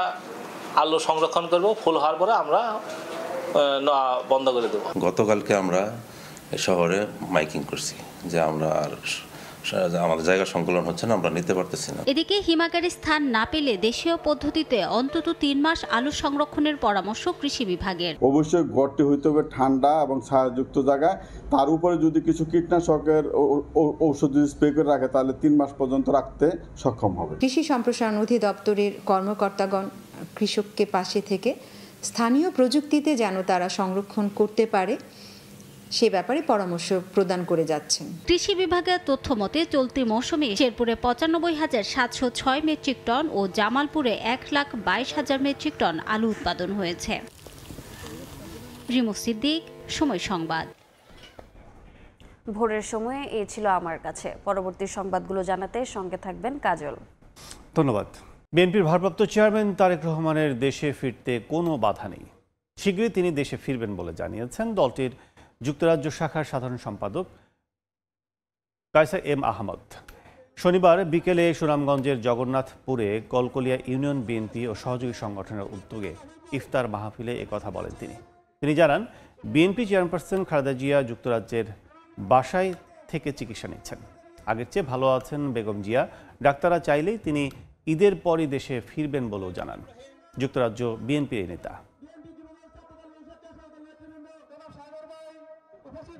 আলু সংরক্ষণ করব, ফুল হওয়ার পরে আমরা বন্ধ করে দেব। গতকালকে আমরা শহরে মাইকিং করছি যে আমরা আর আমাদের জায়গা সংকলন হচ্ছে না, আমরা নিতে পারতেছি না। এদিকে হিমাগারে স্থান না পেলে দেশীয় পদ্ধতিতে অন্তত 3 মাস আলু সংরক্ষণের পরামর্শ কৃষি বিভাগের। অবশ্যই ঘরটি হইতে হবে ঠান্ডা এবং ছায়াযুক্ত জায়গায়, তার উপরে যদি কিছু কীটনাশকের ঔষধ যদি স্প্রে করে রাখে তাহলে 3 মাস পর্যন্ত রাখতে সক্ষম হবে। কৃষি সম্প্রসারণ অধিদপ্তরের কর্মকর্তাগণ কৃষককে পাশে থেকে স্থানীয় প্রযুক্তিতে যেন তারা সংরক্ষণ করতে পারে সে ব্যাপারে পরামর্শ প্রদান করে যাচ্ছেন। কৃষি বিভাগের তথ্য মতে চলতি মৌসুমে শেরপুরে ৯৫,৭০৬ মেট্রিক টন ও জামালপুরে ১,২২,০০০ মেট্রিক টন আলু উৎপাদন হয়েছে। রিমু সিদ্দিক, সময় সংবাদ। ভোরের সময়ে এই ছিল আমার কাছে। পরবর্তী সংবাদগুলো জানাতে সঙ্গে থাকবেন কাজল। ধন্যবাদ। বিএনপির ভারপ্রাপ্ত চেয়ারম্যান তারেক রহমানের দেশে ফিরতে কোনো বাধা নেই। শীঘ্রই তিনি দেশে ফিরবেন বলে জানিয়েছেন দলটির যুক্তরাজ্য শাখার সাধারণ সম্পাদক কায়সার এম আহমদ। শনিবার বিকেলে সুনামগঞ্জের জগন্নাথপুরে কলকলিয়া ইউনিয়ন বিএনপি ও সহযোগী সংগঠনের উদ্যোগে ইফতার মাহফিলে একথা বলেন তিনি জানান বিএনপি চেয়ারপারসন খালেদা জিয়া যুক্তরাজ্যের বাসায় থেকে চিকিৎসা নিচ্ছেন। আগের চেয়ে ভালো আছেন বেগম জিয়া। ডাক্তাররা চাইলেই তিনি ঈদের পরই দেশে ফিরবেন বলেও জানান যুক্তরাজ্য বিএনপির এই নেতা।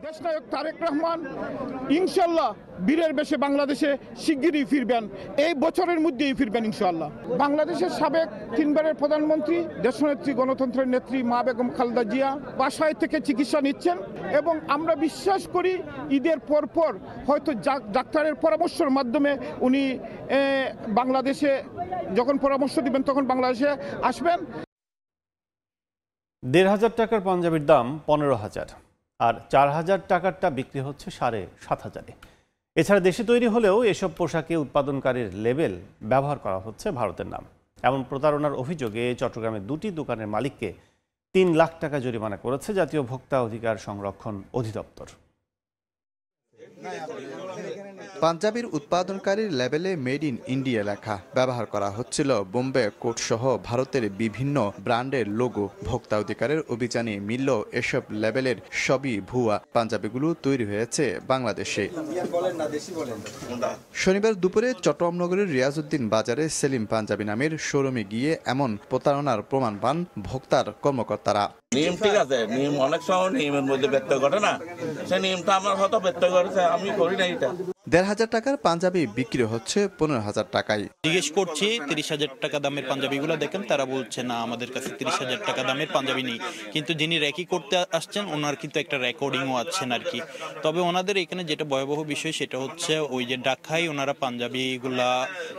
দেশনায়ক তারেক রহমান ইনশাল্লাহ বীরের বেশে বাংলাদেশে শিগগিরই ফিরবেন, এই বছরের মধ্যেই ফিরবেন ইনশাল্লাহ। বাংলাদেশের সাবেক 3বারের প্রধানমন্ত্রী, দেশনেত্রী, গণতন্ত্রের নেত্রী মা বেগম খালেদা জিয়া বাসায় থেকে চিকিৎসা নিচ্ছেন এবং আমরা বিশ্বাস করি ঈদের পরপর হয়তো ডাক্তারের পরামর্শের মাধ্যমে উনি বাংলাদেশে যখন পরামর্শ দিবেন তখন বাংলাদেশে আসবেন। ১,৫০০ টাকার পাঞ্জাবির দাম ১৫,০০০ আর ৪,০০০ টাকারটা বিক্রি হচ্ছে ৭,৫০০। এছাড়া দেশে তৈরি হলেও এসব পোশাকে উৎপাদনকারীর লেবেল ব্যবহার করা হচ্ছে ভারতের নাম। এমন প্রতারণার অভিযোগে চট্টগ্রামের 2টি দোকানের মালিককে ৩ লাখ টাকা জরিমানা করেছে জাতীয় ভোক্তা অধিকার সংরক্ষণ অধিদপ্তর। পাঞ্জাবির উৎপাদনকারীর লেবেলে মেড ইন ইন্ডিয়া লেখা ব্যবহার করা হচ্ছিল বোম্বে কোট সহ ভারতের বিভিন্ন ব্র্যান্ডের লোগো। ভোক্তা অধিকারের অভিযানে মিলল এসব লেবেলের সবই ভুয়া। পাঞ্জাবিগুলো তৈরি হয়েছে বাংলাদেশে। শনিবার দুপুরে চট্টগ্রাম নগরের রিয়াজউদ্দিন বাজারে সেলিম পাঞ্জাবি নামের শোরুমে গিয়ে এমন প্রতারণার প্রমাণ পান ভোক্তার কর্মকর্তারা। নিয়ম ঠিক আছে, নিয়ম অনেক সময় নিয়মের মধ্যে ব্যত্যয় ঘটে না, সেই নিয়মটা আমার হয়তো ব্যত্যয় ঘটেছে, আমি করি না এটা। ১,৫০০ টাকার পাঞ্জাবি বিক্রি হচ্ছে ১৫,০০০ টাকায়। জিজ্ঞেস করছি ৩০,০০০ টাকা দামের পাঞ্জাবিগুলো দেখেন, তারা বলছে না আমাদের কাছে ৩০,০০০ টাকা দামের পাঞ্জাবি নেই। কিন্তু যিনি র্যাকি করতে আসছেন ওনার কিন্তু একটা রেকর্ডিংও আছেন আর কি। তবে ওনাদের এখানে যেটা ভয়াবহ বিষয় সেটা হচ্ছে ওই যে ঢাকায় ওনারা পাঞ্জাবিগুলা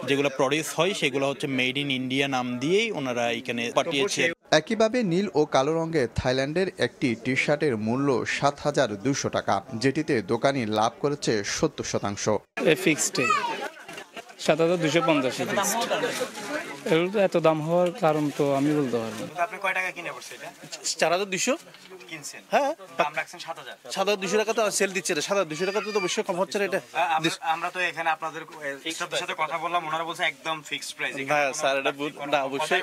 যেগুলো প্রডিউস হয় সেগুলো হচ্ছে মেড ইন ইন্ডিয়া নাম দিয়েই ওনারা এখানে পাঠিয়েছে। একইভাবে নীল ও কালো রঙের থাইল্যান্ডের একটি টি শার্টের মূল্য ৭,২০০ টাকা, যেটিতে দোকানি লাভ করেছে ৭০%। ফিক্সড ৭,২৫০ এগুলো তো এত দাম হওয়ার কারণ তো আমি বলতে পারবো। আপনি কয় টাকা কিনে পড়ছে এটা? ৪,২০০ কিনছেন? হ্যাঁ, দাম রাখছেন ৭,০০০। ৭,২০০ টাকা তো সেল দিচ্ছে না, ৭,২০০ টাকা তো অবশ্যই কম হচ্ছে না। এটা আমরা তো এখানে আপনাদের সাথে কথা বললাম, ওনারা বলছে একদম ফিক্সড প্রাইস। না স্যার, এটা না, অবশ্যই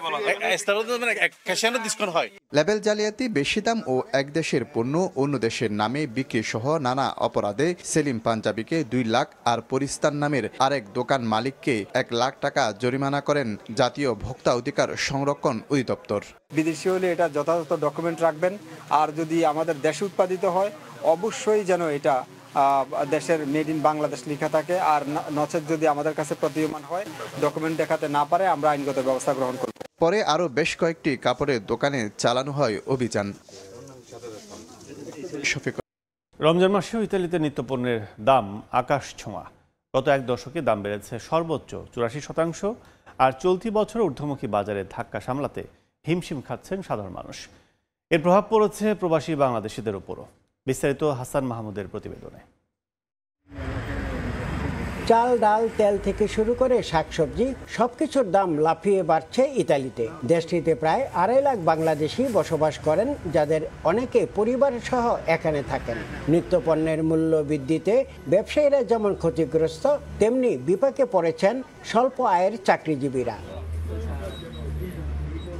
ক্যাশিয়ানো ডিসকাউন্ট হয়। লেবেল জালিয়াতি, বেশি দাম ও এক দেশের পণ্য অন্য দেশের নামে বিক্রি সহ নানা অপরাধে সেলিম পাঞ্জাবিকে ২ লাখ আর পরিস্তান নামের আরেক দোকান মালিককে ১ লাখ টাকা জরিমানা করেন জাতীয় ভোক্তা অধিকার সংরক্ষণ অধিদপ্তর। বিদেশি হলে এটা যথাযথ ডকুমেন্ট রাখবেন, আর যদি আমাদের দেশে উৎপাদিত হয় অবশ্যই যেন এটা দেশের মেড ইন বাংলাদেশ লেখা থাকে, আর নচেত যদি আমাদের কাছে প্রতীয়মান হয় ডকুমেন্ট দেখাতে না পারে আমরা আইনগত ব্যবস্থা গ্রহণ করব। পরে আরও বেশ কয়েকটি কাপড়ের দোকানে চালানো হয় অভিযান। রমজান মাসেও ইতালিতে নিত্যপণ্যের দাম আকাশ ছোঁয়া। গত এক দশকে দাম বেড়েছে সর্বোচ্চ ৮৪%, আর চলতি বছর ঊর্ধ্বমুখী বাজারে ধাক্কা সামলাতে হিমশিম খাচ্ছেন সাধারণ মানুষ। এর প্রভাব পড়েছে প্রবাসী বাংলাদেশিদের উপরও। বিস্তারিত হাসান মাহমুদের প্রতিবেদনে। চাল, ডাল, তেল থেকে শুরু করে শাকসবজি সবকিছুর দাম লাফিয়ে বাড়ছে ইতালিতে। দেশটিতে প্রায় 2.5 লাখ বাংলাদেশি বসবাস করেন, যাদের অনেকে পরিবার সহ এখানে থাকেন। নিত্যপণ্যের মূল্য বৃদ্ধিতে ব্যবসায়ীরা যেমন ক্ষতিগ্রস্ত, তেমনি বিপাকে পড়েছেন স্বল্প আয়ের চাকরিজীবীরা।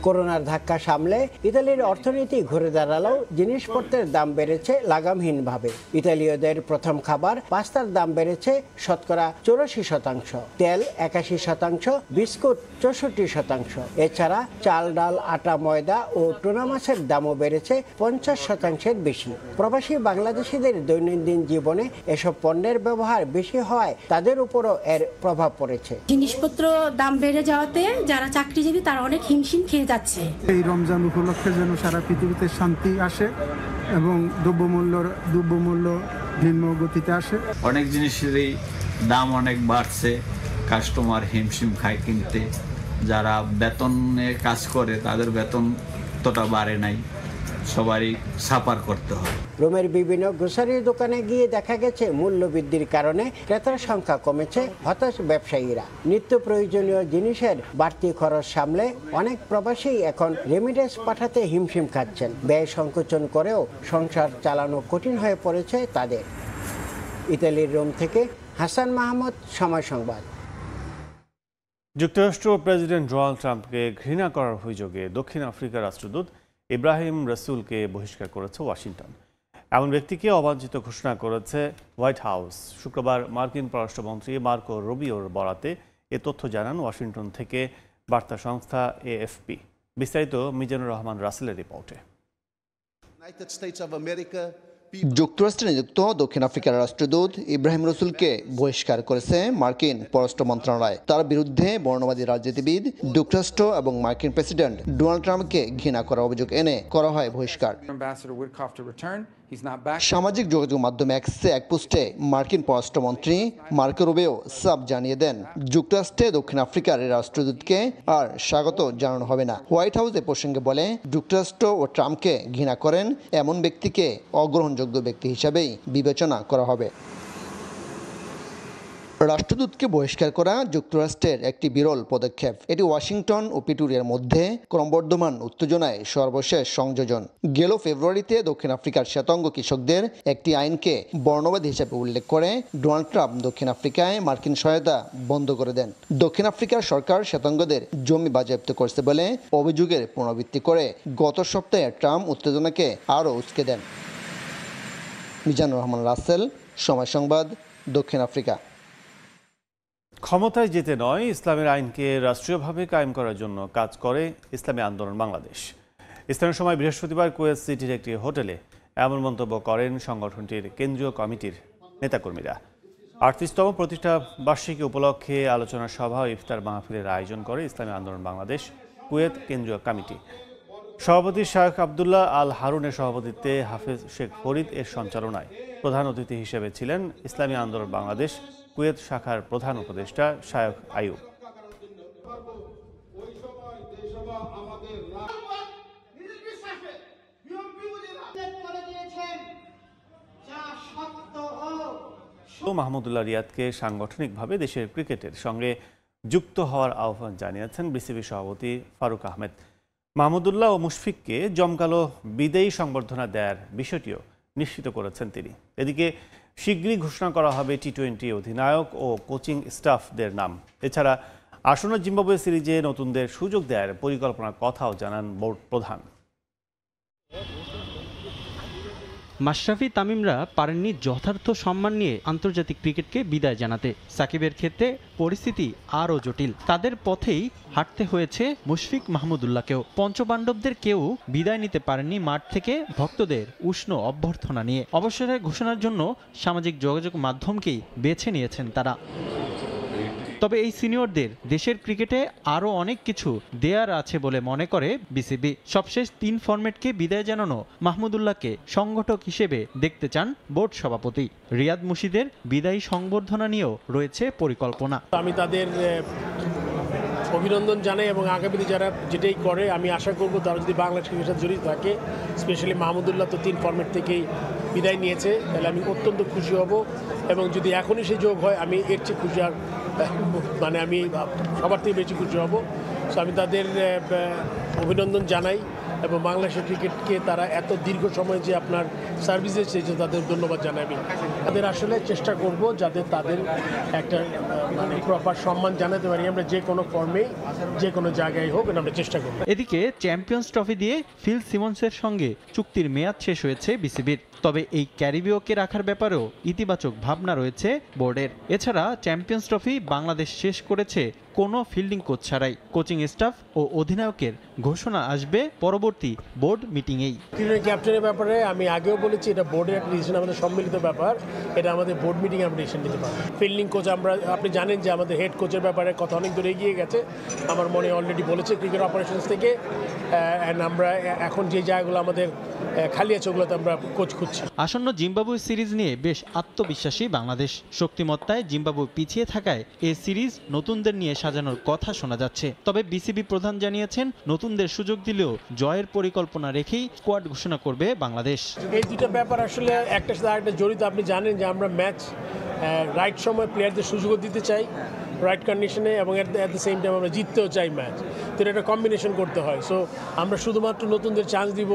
করোনার ধাক্কা সামলে ইতালির অর্থনীতি ঘুরে দাঁড়ালেও জিনিসপত্রের দাম বেড়েছে লাগামহীনভাবে। ইতালীয়দের প্রথম খাবার পাস্তার দাম বেড়েছে শতকরা 84%, তেল 81%, বিস্কুট 64%। এছাড়া চাল, ডাল, আটা, ময়দা ও টুনা মাছের দামও বেড়েছে 50%-এর বেশি। প্রবাসী বাংলাদেশিদের দৈনন্দিন জীবনে এসব পণ্যের ব্যবহার বেশি হওয়ায় তাদের উপরও এর প্রভাব পড়েছে। জিনিসপত্র দাম বেড়ে যাওয়াতে যারা চাকরিজীবী তারা অনেক হিমশিম খেয়ে যাচ্ছে। এই রমজান উপলক্ষে যেন সারা পৃথিবীতে শান্তি আসে এবং দ্রব্যমূল্য নিম্ন গতিতে আসে। অনেক জিনিসেরই দাম অনেক বাড়ছে, কাস্টমার হিমশিম খায় কিনতে। যারা বেতনে কাজ করে তাদের বেতন ততটা বাড়ে নাই, সবারই সাফার করতে হয়। রোমের বিভিন্ন গ্রোসারির দোকানে গিয়ে দেখা গেছে মূল্য বৃদ্ধির কারণে ক্রেতার সংখ্যা কমেছে, হতাশ ব্যবসায়ীরা। নিত্য প্রয়োজনীয় জিনিসের বাড়তি খরচ সামলে অনেক প্রবাসী এখন রেমিটেন্স পাঠাতে হিমশিম খাচ্ছেন। ব্যয় সংকোচন করেও সংসার চালানো কঠিন হয়ে পড়েছে তাদের। ইতালির রোম থেকে হাসান মাহমুদ, সময় সংবাদ। যুক্তরাষ্ট্র প্রেসিডেন্ট ডোনাল্ড ট্রাম্পকে ঘৃণা করার অভিযোগে দক্ষিণ আফ্রিকার রাষ্ট্রদূত ইব্রাহিম রসুলকে বহিষ্কার করেছে ওয়াশিংটন। এমন ব্যক্তিকে অবাঞ্ছিত ঘোষণা করেছে হোয়াইট হাউস। শুক্রবার মার্কিন পররাষ্ট্রমন্ত্রী মার্কো রুবিওর বরাতে এ তথ্য জানান ওয়াশিংটন থেকে বার্তা সংস্থা AFP। বিস্তারিত মিজানুর রহমান রাসেলের রিপোর্টে। যুক্তরাষ্ট্রে নিযুক্ত দক্ষিণ আফ্রিকার রাষ্ট্রদূত ইব্রাহিম রসুলকে বহিষ্কার করেছে মার্কিন পররাষ্ট্র মন্ত্রণালয়। তার বিরুদ্ধে বর্ণবাদী রাজনীতিবিদ, যুক্তরাষ্ট্র এবং মার্কিন প্রেসিডেন্ট ডোনাল্ড ট্রাম্পকে ঘৃণা করার অভিযোগ এনে করা হয় বহিষ্কার। সামাজিক যোগাযোগ মাধ্যম এক্সে এক পোস্টে মার্কিন পররাষ্ট্রমন্ত্রী মার্কো রুবিও সাব জানিয়ে দেন, যুক্তরাষ্ট্রে দক্ষিণ আফ্রিকার রাষ্ট্রদূতকে আর স্বাগত জানানো হবে না। হোয়াইট হাউস এ প্রসঙ্গে বলে, যুক্তরাষ্ট্র ও ট্রাম্পকে ঘৃণা করেন এমন ব্যক্তিকে অগ্রহণযোগ্য ব্যক্তি হিসাবেই বিবেচনা করা হবে। রাষ্ট্রদূতকে বহিষ্কার করা যুক্তরাষ্ট্রের একটি বিরল পদক্ষেপ। এটি ওয়াশিংটন ও প্রিটোরিয়ার মধ্যে ক্রমবর্ধমান উত্তেজনায় সর্বশেষ সংযোজন। গেল ফেব্রুয়ারিতে দক্ষিণ আফ্রিকার শ্বেতাঙ্গ কৃষকদের একটি আইনকে বর্ণবাদী হিসেবে উল্লেখ করে ডোনাল্ড ট্রাম্প দক্ষিণ আফ্রিকায় মার্কিন সহায়তা বন্ধ করে দেন। দক্ষিণ আফ্রিকার সরকার শ্বেতাঙ্গদের জমি বাজেয়াপ্ত করছে বলে অভিযোগের পুনরাবৃত্তি করে গত সপ্তাহে ট্রাম্প উত্তেজনাকে আরও উস্কে দেন। মিজানুর রহমান রাসেল, সময় সংবাদ, দক্ষিণ আফ্রিকা। ক্ষমতায় যেতে নয়, ইসলামের আইনকে রাষ্ট্রীয়ভাবে কায়েম করার জন্য কাজ করে ইসলামী আন্দোলন বাংলাদেশ। স্থানীয় সময় বৃহস্পতিবার কুয়েত সিটির একটি হোটেলে এমন মন্তব্য করেন সংগঠনটির কেন্দ্রীয় কমিটির নেতাকর্মীরা। 38তম প্রতিষ্ঠা বার্ষিকী উপলক্ষে আলোচনা সভা ও ইফতার মাহফিলের আয়োজন করে ইসলামী আন্দোলন বাংলাদেশ কুয়েত কেন্দ্রীয় কমিটি। সভাপতি শায়খ আবদুল্লাহ আল হারুনের সভাপতিত্বে হাফেজ শেখ ফরিদ এর সঞ্চালনায় প্রধান অতিথি হিসেবে ছিলেন ইসলামী আন্দোলন বাংলাদেশ কুয়েত শাখার প্রধান উপদেষ্টা শায়খ আইয়ুব। মাহমুদুল্লাহ রিয়াদকে সাংগঠনিকভাবে দেশের ক্রিকেটের সঙ্গে যুক্ত হওয়ার আহ্বান জানিয়েছেন বিসিবি সভাপতি ফারুক আহমেদ। মাহমুদুল্লাহ ও মুশফিককে জমকালো বিদায়ী সংবর্ধনা দেওয়ার বিষয়টিও নিশ্চিত করেছেন তিনি। এদিকে শীঘ্রই ঘোষণা করা হবে টি-20 অধিনায়ক ও কোচিং স্টাফদের নাম। এছাড়া আসন্ন জিম্বাবুয়ে সিরিজে নতুনদের সুযোগ দেওয়ার পরিকল্পনার কথাও জানান বোর্ড প্রধান। মাশরাফি তামিমরা পারেননি যথার্থ সম্মান নিয়ে আন্তর্জাতিক ক্রিকেটকে বিদায় জানাতে। সাকিবের ক্ষেত্রে পরিস্থিতি আরও জটিল। তাদের পথেই হাঁটতে হয়েছে মুশফিক মাহমুদুল্লাহকেও। পঞ্চপাণ্ডবদের কেউ বিদায় নিতে পারেননি মাঠ থেকে ভক্তদের উষ্ণ অভ্যর্থনা নিয়ে। অবসরের ঘোষণার জন্য সামাজিক যোগাযোগ মাধ্যমকেই বেছে নিয়েছেন তারা। তবে এই সিনিয়রদের দেশের ক্রিকেটে আরও অনেক কিছু দেয়ার আছে বলে মনে করে বিসিবি। সবশেষ 3 ফরম্যাটকে বিদায় জানানো মাহমুদুল্লাহকে সংগঠক হিসেবে দেখতে চান বোর্ড সভাপতি। রিয়াদ মুশিদের বিদায়ী সংবর্ধনা নিয়েও রয়েছে পরিকল্পনা। আমি তাদের অভিনন্দন জানাই এবং আগামীতে যারা যেটাই করে আমি আশা করব তারা যদি বাংলাদেশ ক্রিকেটের সাথে জড়িত থাকে, স্পেশালি মাহমুদুল্লাহ তো 3 ফরম্যাট থেকেই বিদায় নিয়েছে, তাহলে আমি অত্যন্ত খুশি হব এবং যদি এখনই সে যোগ হয় আমি এর চেয়ে খুশি, আর মানে আমি সবার থেকে বেশি খুশি হব। সো আমি তাদের অভিনন্দন জানাই এবং বাংলাদেশের ক্রিকেটকে তারা এত দীর্ঘ সময় যে আপনার সার্ভিসে চেয়েছে তাদের ধন্যবাদ জানাই। আমি তাদের আসলে চেষ্টা করব যাতে তাদের একটা মানে প্রপার সম্মান জানাতে পারি আমরা, যে কোনো ফর্মে যে কোনো জায়গায় হোক আমরা চেষ্টা করব। এদিকে চ্যাম্পিয়ন্স ট্রফি দিয়ে ফিল সিমন্সের সঙ্গে চুক্তির মেয়াদ শেষ হয়েছে বিসিবির। তবে এই ক্যারিবীয়কে রাখার ব্যাপারেও ইতিবাচক ভাবনা রয়েছে বোর্ডের। এছাড়া চ্যাম্পিয়ন্স ট্রফি বাংলাদেশ শেষ করেছে কোনো ফিল্ডিং কোচ ছাড়াই। কোচিং স্টাফ ও অধিনায়কের ঘোষণা আসবে পরবর্তী বোর্ড মিটিংয়েই। ক্যাপ্টেনের ব্যাপারে আমি আগেও বলেছি এটা বোর্ডের একটা ডিসিশন, আমাদের সম্মিলিত ব্যাপার, এটা আমাদের বোর্ড মিটিংয়ে আমরা ডিসিশন নিতে পারবো। ফিল্ডিং কোচ আপনি জানেন যে আমাদের হেড কোচের ব্যাপারে কথা অনেক দূরে এগিয়ে গেছে, আমার মনে অলরেডি বলেছে ক্রিকেট অপারেশনস থেকে, আমরা এখন যে জায়গাগুলো আমাদের খালি আছে ওগুলোতে আমরা কোচ খুঁজছি। আসন্ন জিম্বাবুয়ে সিরিজ নিয়ে বেশ আত্মবিশ্বাসী বাংলাদেশ। শক্তিমত্তায় জিম্বাবুয়ে পিছিয়ে থাকায় এই সিরিজ নতুনদের নিয়ে সাজানোর কথা শোনা যাচ্ছে। তবে বিসিবি প্রধান জানিয়েছেন নতুনদের সুযোগ দিলেও জয়ের পরিকল্পনা রেখেই স্কোয়াড ঘোষণা করবে বাংলাদেশ। এই দুটো ব্যাপার আসলে একটার সাথে আরেকটা জড়িত। আপনি জানেন যে আমরা ম্যাচ রাইট সময় প্লেয়ারদের সুযোগও দিতে চাই, রাইট কন্ডিশনে, এবং অ্যাট দ্য সেম টাইম আমরা জিততেও চাই ম্যাচ, তো এটা একটা কম্বিনেশন করতে হয়। সো আমরা শুধুমাত্র নতুনদের চান্স দিব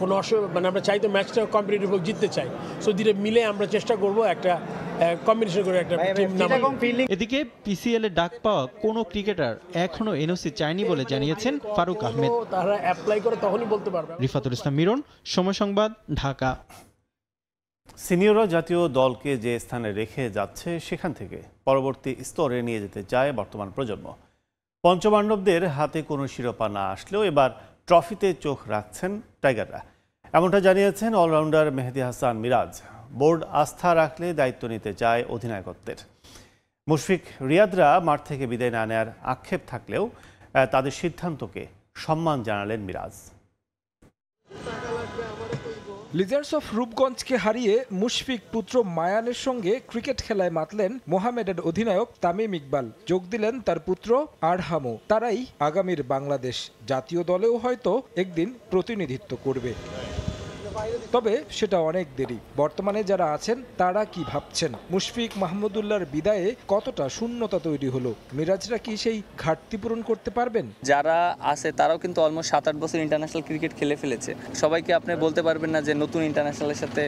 কোনো মানে আমরা চাই তো ম্যাচটা কম্পিটিটিভ হোক, জিততে চাই। সো দুটো মিলে আমরা চেষ্টা করব একটা কম্বিনেশন করে একটা টিম নামাবো। এদিকে পিসিএল এ ডাক পাওয়া কোনো ক্রিকেটার এখনো এনওসি চায়নি বলে জানিয়েছেন ফারুক আহমেদ। তারা অ্যাপ্লাই করে তখনই বলতে পারবে। রিফাতুল ইসলাম মিরন, সময় সংবাদ, ঢাকা। সিনিয়ররা জাতীয় দলকে যে স্থানে রেখে যাচ্ছে সেখান থেকে পরবর্তী স্তরে নিয়ে যেতে চায় বর্তমান প্রজন্ম। পঞ্চপাণ্ডবদের হাতে কোনো শিরোপা না আসলেও এবার ট্রফিতে চোখ রাখছেন টাইগাররা, এমনটা জানিয়েছেন অলরাউন্ডার মেহেদী হাসান মিরাজ। বোর্ড আস্থা রাখলে দায়িত্ব নিতে চায় অধিনায়কত্বের। মুশফিক, রিয়াদরা মাঠ থেকে বিদায় না নেওয়ার আক্ষেপ থাকলেও তাদের সিদ্ধান্তকে সম্মান জানালেন মিরাজ। লিজার্স অফ রূপগঞ্জকে হারিয়ে মুশফিক পুত্র মায়ানের সঙ্গে ক্রিকেট খেলায় মাতলেন মোহামেডান অধিনায়ক তামিম ইকবাল। যোগ দিলেন তার পুত্র আরহামও। তারাই আগামীর বাংলাদেশ জাতীয় দলেও হয়তো একদিন প্রতিনিধিত্ব করবে, তবে সেটা অনেক দেরি। বর্তমানে যারা আছেন তারা কি ভাবছেন? মুশফিক মাহমুদুল্লাহর বিদায়ে কতটা শূন্যতা তৈরি হলো? মিরাজরা কি সেই ঘাটতি পূরণ করতে পারবেন? যারা আছে তারাও কিন্তু অলমোস্ট 7-8 বছর ইন্টারন্যাশনাল ক্রিকেট খেলে ফেলেছে। সবাইকে আপনি বলতে পারবেন না যে নতুন ইন্টারন্যাশনালের সাথে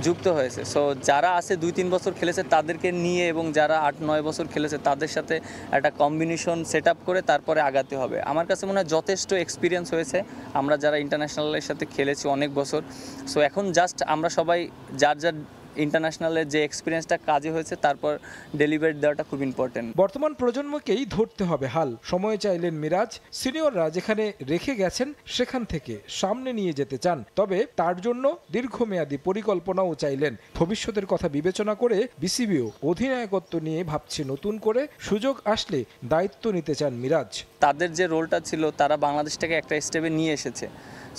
যুক্ত হয়েছে। সো যারা আছে 2-3 বছর খেলেছে তাদেরকে নিয়ে, এবং যারা 8-9 বছর খেলেছে তাদের সাথে একটা কম্বিনেশন সেট আপ করে তারপরে আগাতে হবে। আমার কাছে মনে হয় যথেষ্ট এক্সপিরিয়েন্স হয়েছে আমরা যারা ইন্টারন্যাশনালের সাথে খেলেছি অনেক বছর। সো এখন জাস্ট আমরা সবাই যার যার ইন্টারন্যাশনালের যে এক্সপিরিয়েন্সটা কাজে হয়েছে তারপর ডেলিভারি দেওয়াটা খুব ইম্পর্টেন্ট। বর্তমান প্রজন্মকেই ধরতে হবে হাল। সময় চাইলেন মিরাজ। সিনিয়ররা যেখানে রেখে গেছেন সেখান থেকে সামনে নিয়ে যেতে চান, তবে তার জন্য দীর্ঘমেয়াদী পরিকল্পনাও চাইলেন। ভবিষ্যতের কথা বিবেচনা করে বিসিবিও অধিনায়কত্ব নিয়ে ভাবছে নতুন করে। সুযোগ আসলে দায়িত্ব নিতে চান মিরাজ। তাদের যে রোলটা ছিল তারা বাংলাদেশটাকে একটা স্টেপে নিয়ে এসেছে।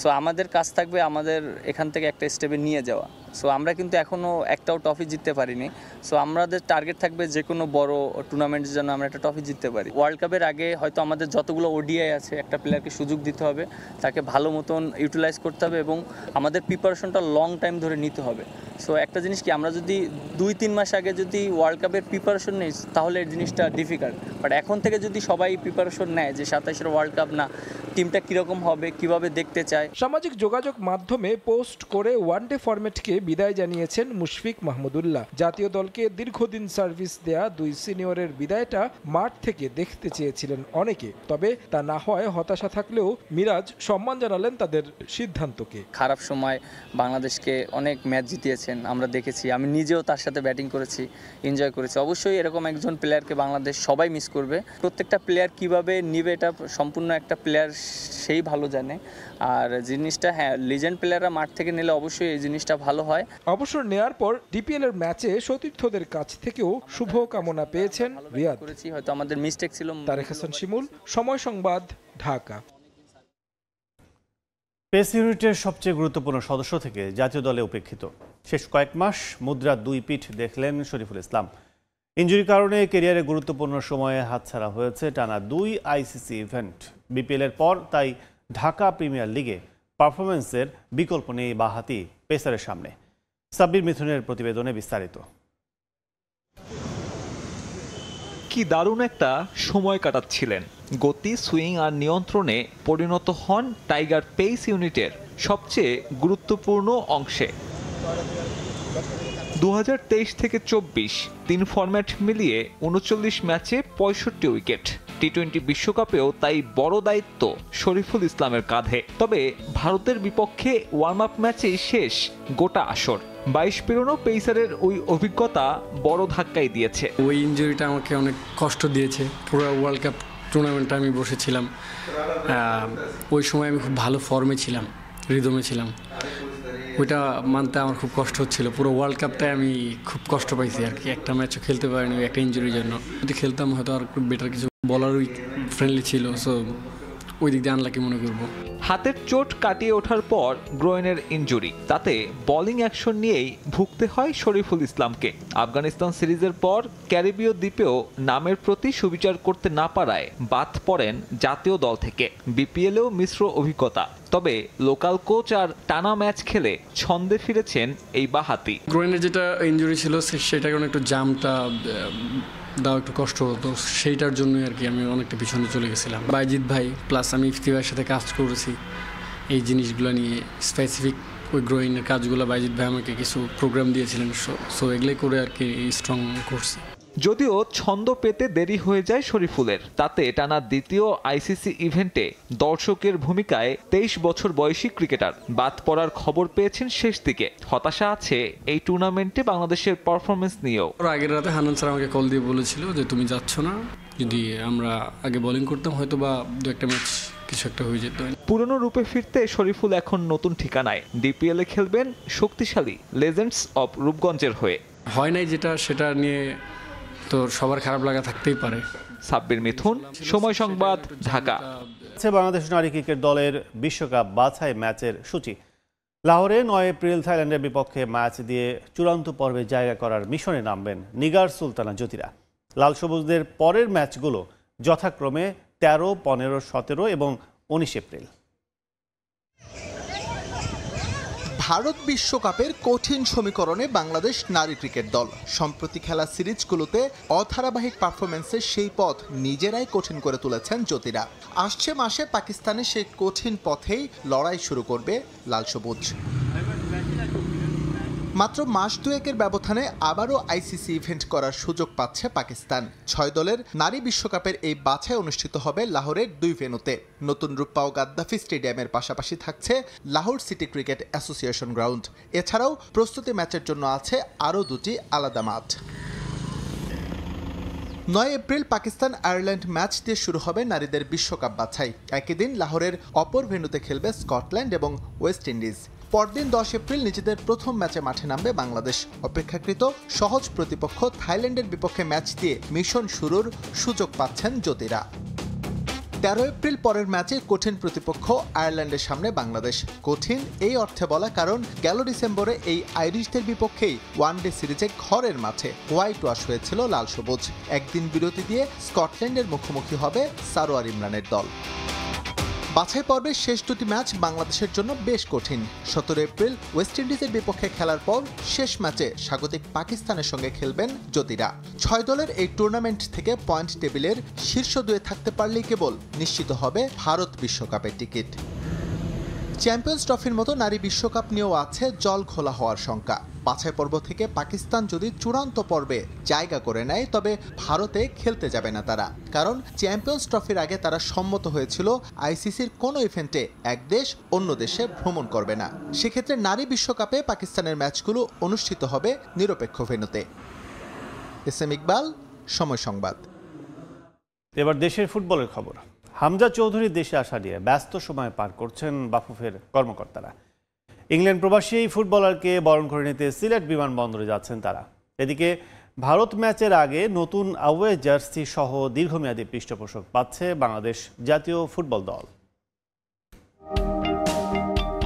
সো আমাদের কাজ থাকবে আমাদের এখান থেকে একটা স্টেপে নিয়ে যাওয়া। সো আমরা কিন্তু এখনও একটাও ট্রফি জিততে পারিনি। সো আমাদের টার্গেট থাকবে যে কোনো বড় টুর্নামেন্টের জন্য আমরা একটা ট্রফি জিততে পারি। ওয়ার্ল্ড কাপের আগে হয়তো আমাদের যতগুলো ওডিআই আছে একটা প্লেয়ারকে সুযোগ দিতে হবে, তাকে ভালো মতন ইউটিলাইজ করতে হবে এবং আমাদের প্রিপারেশনটা লং টাইম ধরে নিতে হবে। সো একটা জিনিস কি, আমরা যদি 2-3 মাস আগে যদি ওয়ার্ল্ড কাপের প্রিপারেশন নিই তাহলে এই জিনিসটা ডিফিকাল্ট, বাট এখন থেকে যদি সবাই প্রিপারেশন নেয় যে 27-এর ওয়ার্ল্ড কাপ না, টিমটা কীরকম হবে, কিভাবে দেখতে চায়। সামাজিক যোগাযোগ মাধ্যমে পোস্ট করে ওয়ানডে ফরম্যাটকে বিদায় জানিয়েছেন মুশফিক মাহমুদুল্লাহ। জাতীয় দলকে দীর্ঘদিন সার্ভিস দেয়া 2 সিনিয়রের বিদায়টা মাঠ থেকে দেখতে চেয়েছিলেন অনেকে, তবে তা না হয় হতাশা থাকলেও মিরাজ সম্মান জানালেন তাদের সিদ্ধান্তকে। খারাপ সময় বাংলাদেশকে অনেক ম্যাচ জিতিয়েছেন, আমরা দেখেছি। আমি নিজেও তার সাথে ব্যাটিং করেছি, এনজয় করেছি। অবশ্যই এরকম একজন প্লেয়ারকে বাংলাদেশ সবাই মিস করবে। প্রত্যেকটা প্লেয়ার কিভাবে নিবে এটা সম্পূর্ণ একটা প্লেয়ার সেই ভালো জানে। আর জিনিসটা হ্যাঁ, লিজেন্ড প্লেয়াররা মাঠ থেকে নিলে অবশ্যই এই জিনিসটা ভালো হয়। অবসর নেয়ার পর ডিপিএল এর ম্যাচে সতীর্থদের কাছ থেকেও শুভ কামনা পেয়েছেন রিয়াদ। হয়তো আমাদের মিস্টেক ছিল। তারেক হাসান শিমুল, সময় সংবাদ, ঢাকা। পেস ইউনিটের সবচেয়ে গুরুত্বপূর্ণ সদস্য থেকে জাতীয় দলে উপেক্ষিত। শেষ কয়েক মাস মুদ্রার 2 পিঠ দেখলেন শরীফুল ইসলাম। ইনজুরির কারণে ক্যারিয়ারে গুরুত্বপূর্ণ সময়ে হাতছাড়া হয়েছে টানা 2 আইসিসি ইভেন্ট। বিপিএলের পর তাই ঢাকা প্রিমিয়ার লিগে পারফরমেন্সের বিকল্প নেই বাঁহাতি পেসারের সামনে। সাব্বির মিথুনের প্রতিবেদনে বিস্তারিত। কি দারুণ একটা সময় কাটাচ্ছিলেন। গতি, সুইং আর নিয়ন্ত্রণে পরিণত হন টাইগার পেস ইউনিটের সবচেয়ে গুরুত্বপূর্ণ অংশে। 2023 থেকে 24 3 ফরম্যাট মিলিয়ে 39 ম্যাচে 65 উইকেট। টি-20 বিশ্বকাপেও তাই বড় দায়িত্ব শরীফুল ইসলামের কাঁধে। তবে ভারতের বিপক্ষে ওয়ার্ম আপ ম্যাচেই শেষ গোটা আসর। 22 পেরোনো পেসারের ওই অভিজ্ঞতা বড় ধাক্কাই দিয়েছে। ওই ইনজুরিটা আমাকে অনেক কষ্ট দিয়েছে। পুরো ওয়ার্ল্ড কাপ টুর্নামেন্টে আমি বসেছিলাম, ওই সময় আমি খুব ভালো ফর্মে ছিলাম, রিদমে ছিলাম। ওইটা মানতে আমার খুব কষ্ট হচ্ছিল। পুরো ওয়ার্ল্ড কাপটায় আমি খুব কষ্ট পাইছি আর কি। একটা ম্যাচও খেলতে পারিনি একটা ইনজুরির জন্য। যদি খেলতাম হয়তো আর খুব বেটার কিছু, বলারই ফ্রেন্ডলি ছিল, সো ওই দিক দিয়ে আনলাকি মনে করবো। হাতের চোট কাটিয়ে ওঠার পর গ্রোয়েনের ইনজুরি, তাতে বোলিং অ্যাকশন নিয়েই ভুগতে হয় শরীফুল ইসলামকে। আফগানিস্তান সিরিজের পর ক্যারিবীয় দ্বীপেও নামের প্রতি সুবিচার করতে না পারায় বাদ পড়েন জাতীয় দল থেকে। বিপিএলেও মিশ্র অভিজ্ঞতা, তবে লোকাল কোচ আর টানা ম্যাচ খেলে ছন্দে ফিরেছেন এই বাঁহাতি। গ্রোয়েনের যেটা ইনজুরি ছিল সেটার কারণে একটু জামটা দাও একটু কষ্ট হতো, সেইটার জন্যই আর কি আমি অনেকটা পিছনে চলে গেছিলাম। বাইজিৎ ভাই প্লাস আমি ইফতি ভাইয়ের সাথে কাজ করেছি এই জিনিসগুলো নিয়ে, স্পেসিফিক ওই গ্রোয়িংয়ের কাজগুলো বাইজিৎ ভাই আমাকে কিছু প্রোগ্রাম দিয়েছিলেন, সো এগুলোই করে আর কি স্ট্রং করছি। যদিও ছন্দ পেতে দেরি হয়ে যায় শরীফুলের, তাতে টানা দ্বিতীয় আইসিসি ইভেন্টে দর্শকের ভূমিকায় 23 বছর বয়সী ক্রিকেটার বাদ পড়ার খবর পেয়েছেন শেষ দিকে। হতাশা আছে এই টুর্নামেন্টে বাংলাদেশের পারফরমেন্স নিয়েও। আগের রাতে হান্নান স্যার আমাকে কল দিয়ে বলেছিল যে তুমি যাচ্ছ না, যদি আমরা আগে বোলিং করতাম হয়তো বা দু একটা ম্যাচ কিছু একটা হয়ে যেত। পুরনো রূপে ফিরতে শরীফুল এখন নতুন ঠিকানায়। ডিপিএলে খেলবেন শক্তিশালী লেজেন্ডস অব রূপগঞ্জের হয়ে। হয় নাই যেটা, সেটা নিয়ে তো সবার খারাপ লাগা থাকতেই পারে। সাব্বির মিথুন, সময় সংবাদ, ঢাকা। বাংলাদেশ নারী ক্রিকেট দলের বিশ্বকাপ বাছাই ম্যাচের সূচি। লাহোরে 9 এপ্রিল থাইল্যান্ডের বিপক্ষে ম্যাচ দিয়ে চূড়ান্ত পর্বে জায়গা করার মিশনে নামবেন নিগার সুলতানা জ্যোতিরা। লাল সবুজদের পরের ম্যাচগুলো যথাক্রমে 13, 15, 17 এবং 19 এপ্রিল। ভারত বিশ্বকাপের কঠিন সমীকরণে বাংলাদেশ নারী ক্রিকেট দল সম্প্রতি খেলা সিরিজগুলোতে অধারাবাহিক পারফরমেন্সের সেই পথ নিজেরাই কঠিন করে তুলেছেন জ্যোতিরা। আসছে মাসে পাকিস্তানে সেই কঠিন পথেই লড়াই শুরু করবে লাল সবুজ। মাত্র মাস দুয়েকের ব্যবধানে আবারও আইসিসি ইভেন্ট করার সুযোগ পাচ্ছে পাকিস্তান। 6 দলের নারী বিশ্বকাপের এই বাছাই অনুষ্ঠিত হবে লাহোরের 2 ভেন্যুতে। নতুন রূপপাও গাদ্দাফি স্টেডিয়ামের পাশাপাশি থাকছে Lahore city cricket association ground. এছাড়াও প্রস্তুতি ম্যাচের জন্য আছে আরও 2টি আলাদা মাঠ। 9 এপ্রিল পাকিস্তান আয়ারল্যান্ড ম্যাচ দিয়ে শুরু হবে নারীদের বিশ্বকাপ বাছাই। একই দিন লাহোরের অপর ভেন্যুতে খেলবে স্কটল্যান্ড এবং ওয়েস্ট ইন্ডিজ। পরদিন 10 এপ্রিল নিজেদের প্রথম ম্যাচে মাঠে নামবে বাংলাদেশ। অপেক্ষাকৃত সহজ প্রতিপক্ষ থাইল্যান্ডের বিপক্ষে ম্যাচ দিয়ে মিশন শুরুর সুযোগ পাচ্ছেন জ্যোতিরা। 13 এপ্রিল পরের ম্যাচে কঠিন প্রতিপক্ষ আয়ারল্যান্ডের সামনে বাংলাদেশ। কঠিন এই অর্থে বলা কারণ গেল ডিসেম্বরে এই আইরিশদের বিপক্ষেই ওয়ানডে সিরিজে ঘরের মাঠে হোয়াইট ওয়াশ হয়েছিল লাল সবুজ। একদিন বিরতি দিয়ে স্কটল্যান্ডের মুখোমুখি হবে সারোয়ার ইমরানের দল। বাছাই পর্বের শেষ 2টি ম্যাচ বাংলাদেশের জন্য বেশ কঠিন। 17 এপ্রিল ওয়েস্ট ইন্ডিজের বিপক্ষে খেলার পর শেষ ম্যাচে স্বাগতিক পাকিস্তানের সঙ্গে খেলবেন জ্যোতিরা। 6 দলের এই টুর্নামেন্ট থেকে পয়েন্ট টেবিলের শীর্ষ 2-এ থাকতে পারলেই কেবল নিশ্চিত হবে ভারত বিশ্বকাপের টিকিট। চ্যাম্পিয়ন্স ট্রফির মতো নারী বিশ্বকাপ নিয়েও আছে জল খোলা হওয়ার শঙ্কা। বাছাই পর্ব থেকে পাকিস্তান যদি চূড়ান্ত পর্বে জায়গা করে নেয় তবে ভারতে খেলতে যাবে না তারা, কারণ চ্যাম্পিয়ন্স ট্রফির আগে তারা সম্মত হয়েছিল আইসিসির কোনো ইভেন্টে এক দেশ অন্য দেশে ভ্রমণ করবে না। সেক্ষেত্রে নারী বিশ্বকাপে পাকিস্তানের ম্যাচগুলো অনুষ্ঠিত হবে নিরপেক্ষ ভেন্যুতে। এস এম ইকবাল, সময় সংবাদ। এবার দেশের ফুটবলের খবর। হামজা চৌধুরীর দেশে আসা নিয়ে ব্যস্ত সময় পার করছেন বাফুফের কর্মকর্তারা। ইংল্যান্ড প্রবাসী এই ফুটবলারকে বরণ করে নিতে সিলেট বিমানবন্দরে যাচ্ছেন তারা। এদিকে ভারত ম্যাচের আগে নতুন আওয়ে জার্সি সহ দীর্ঘমেয়াদী পৃষ্ঠপোষক পাচ্ছে বাংলাদেশ জাতীয় ফুটবল দল।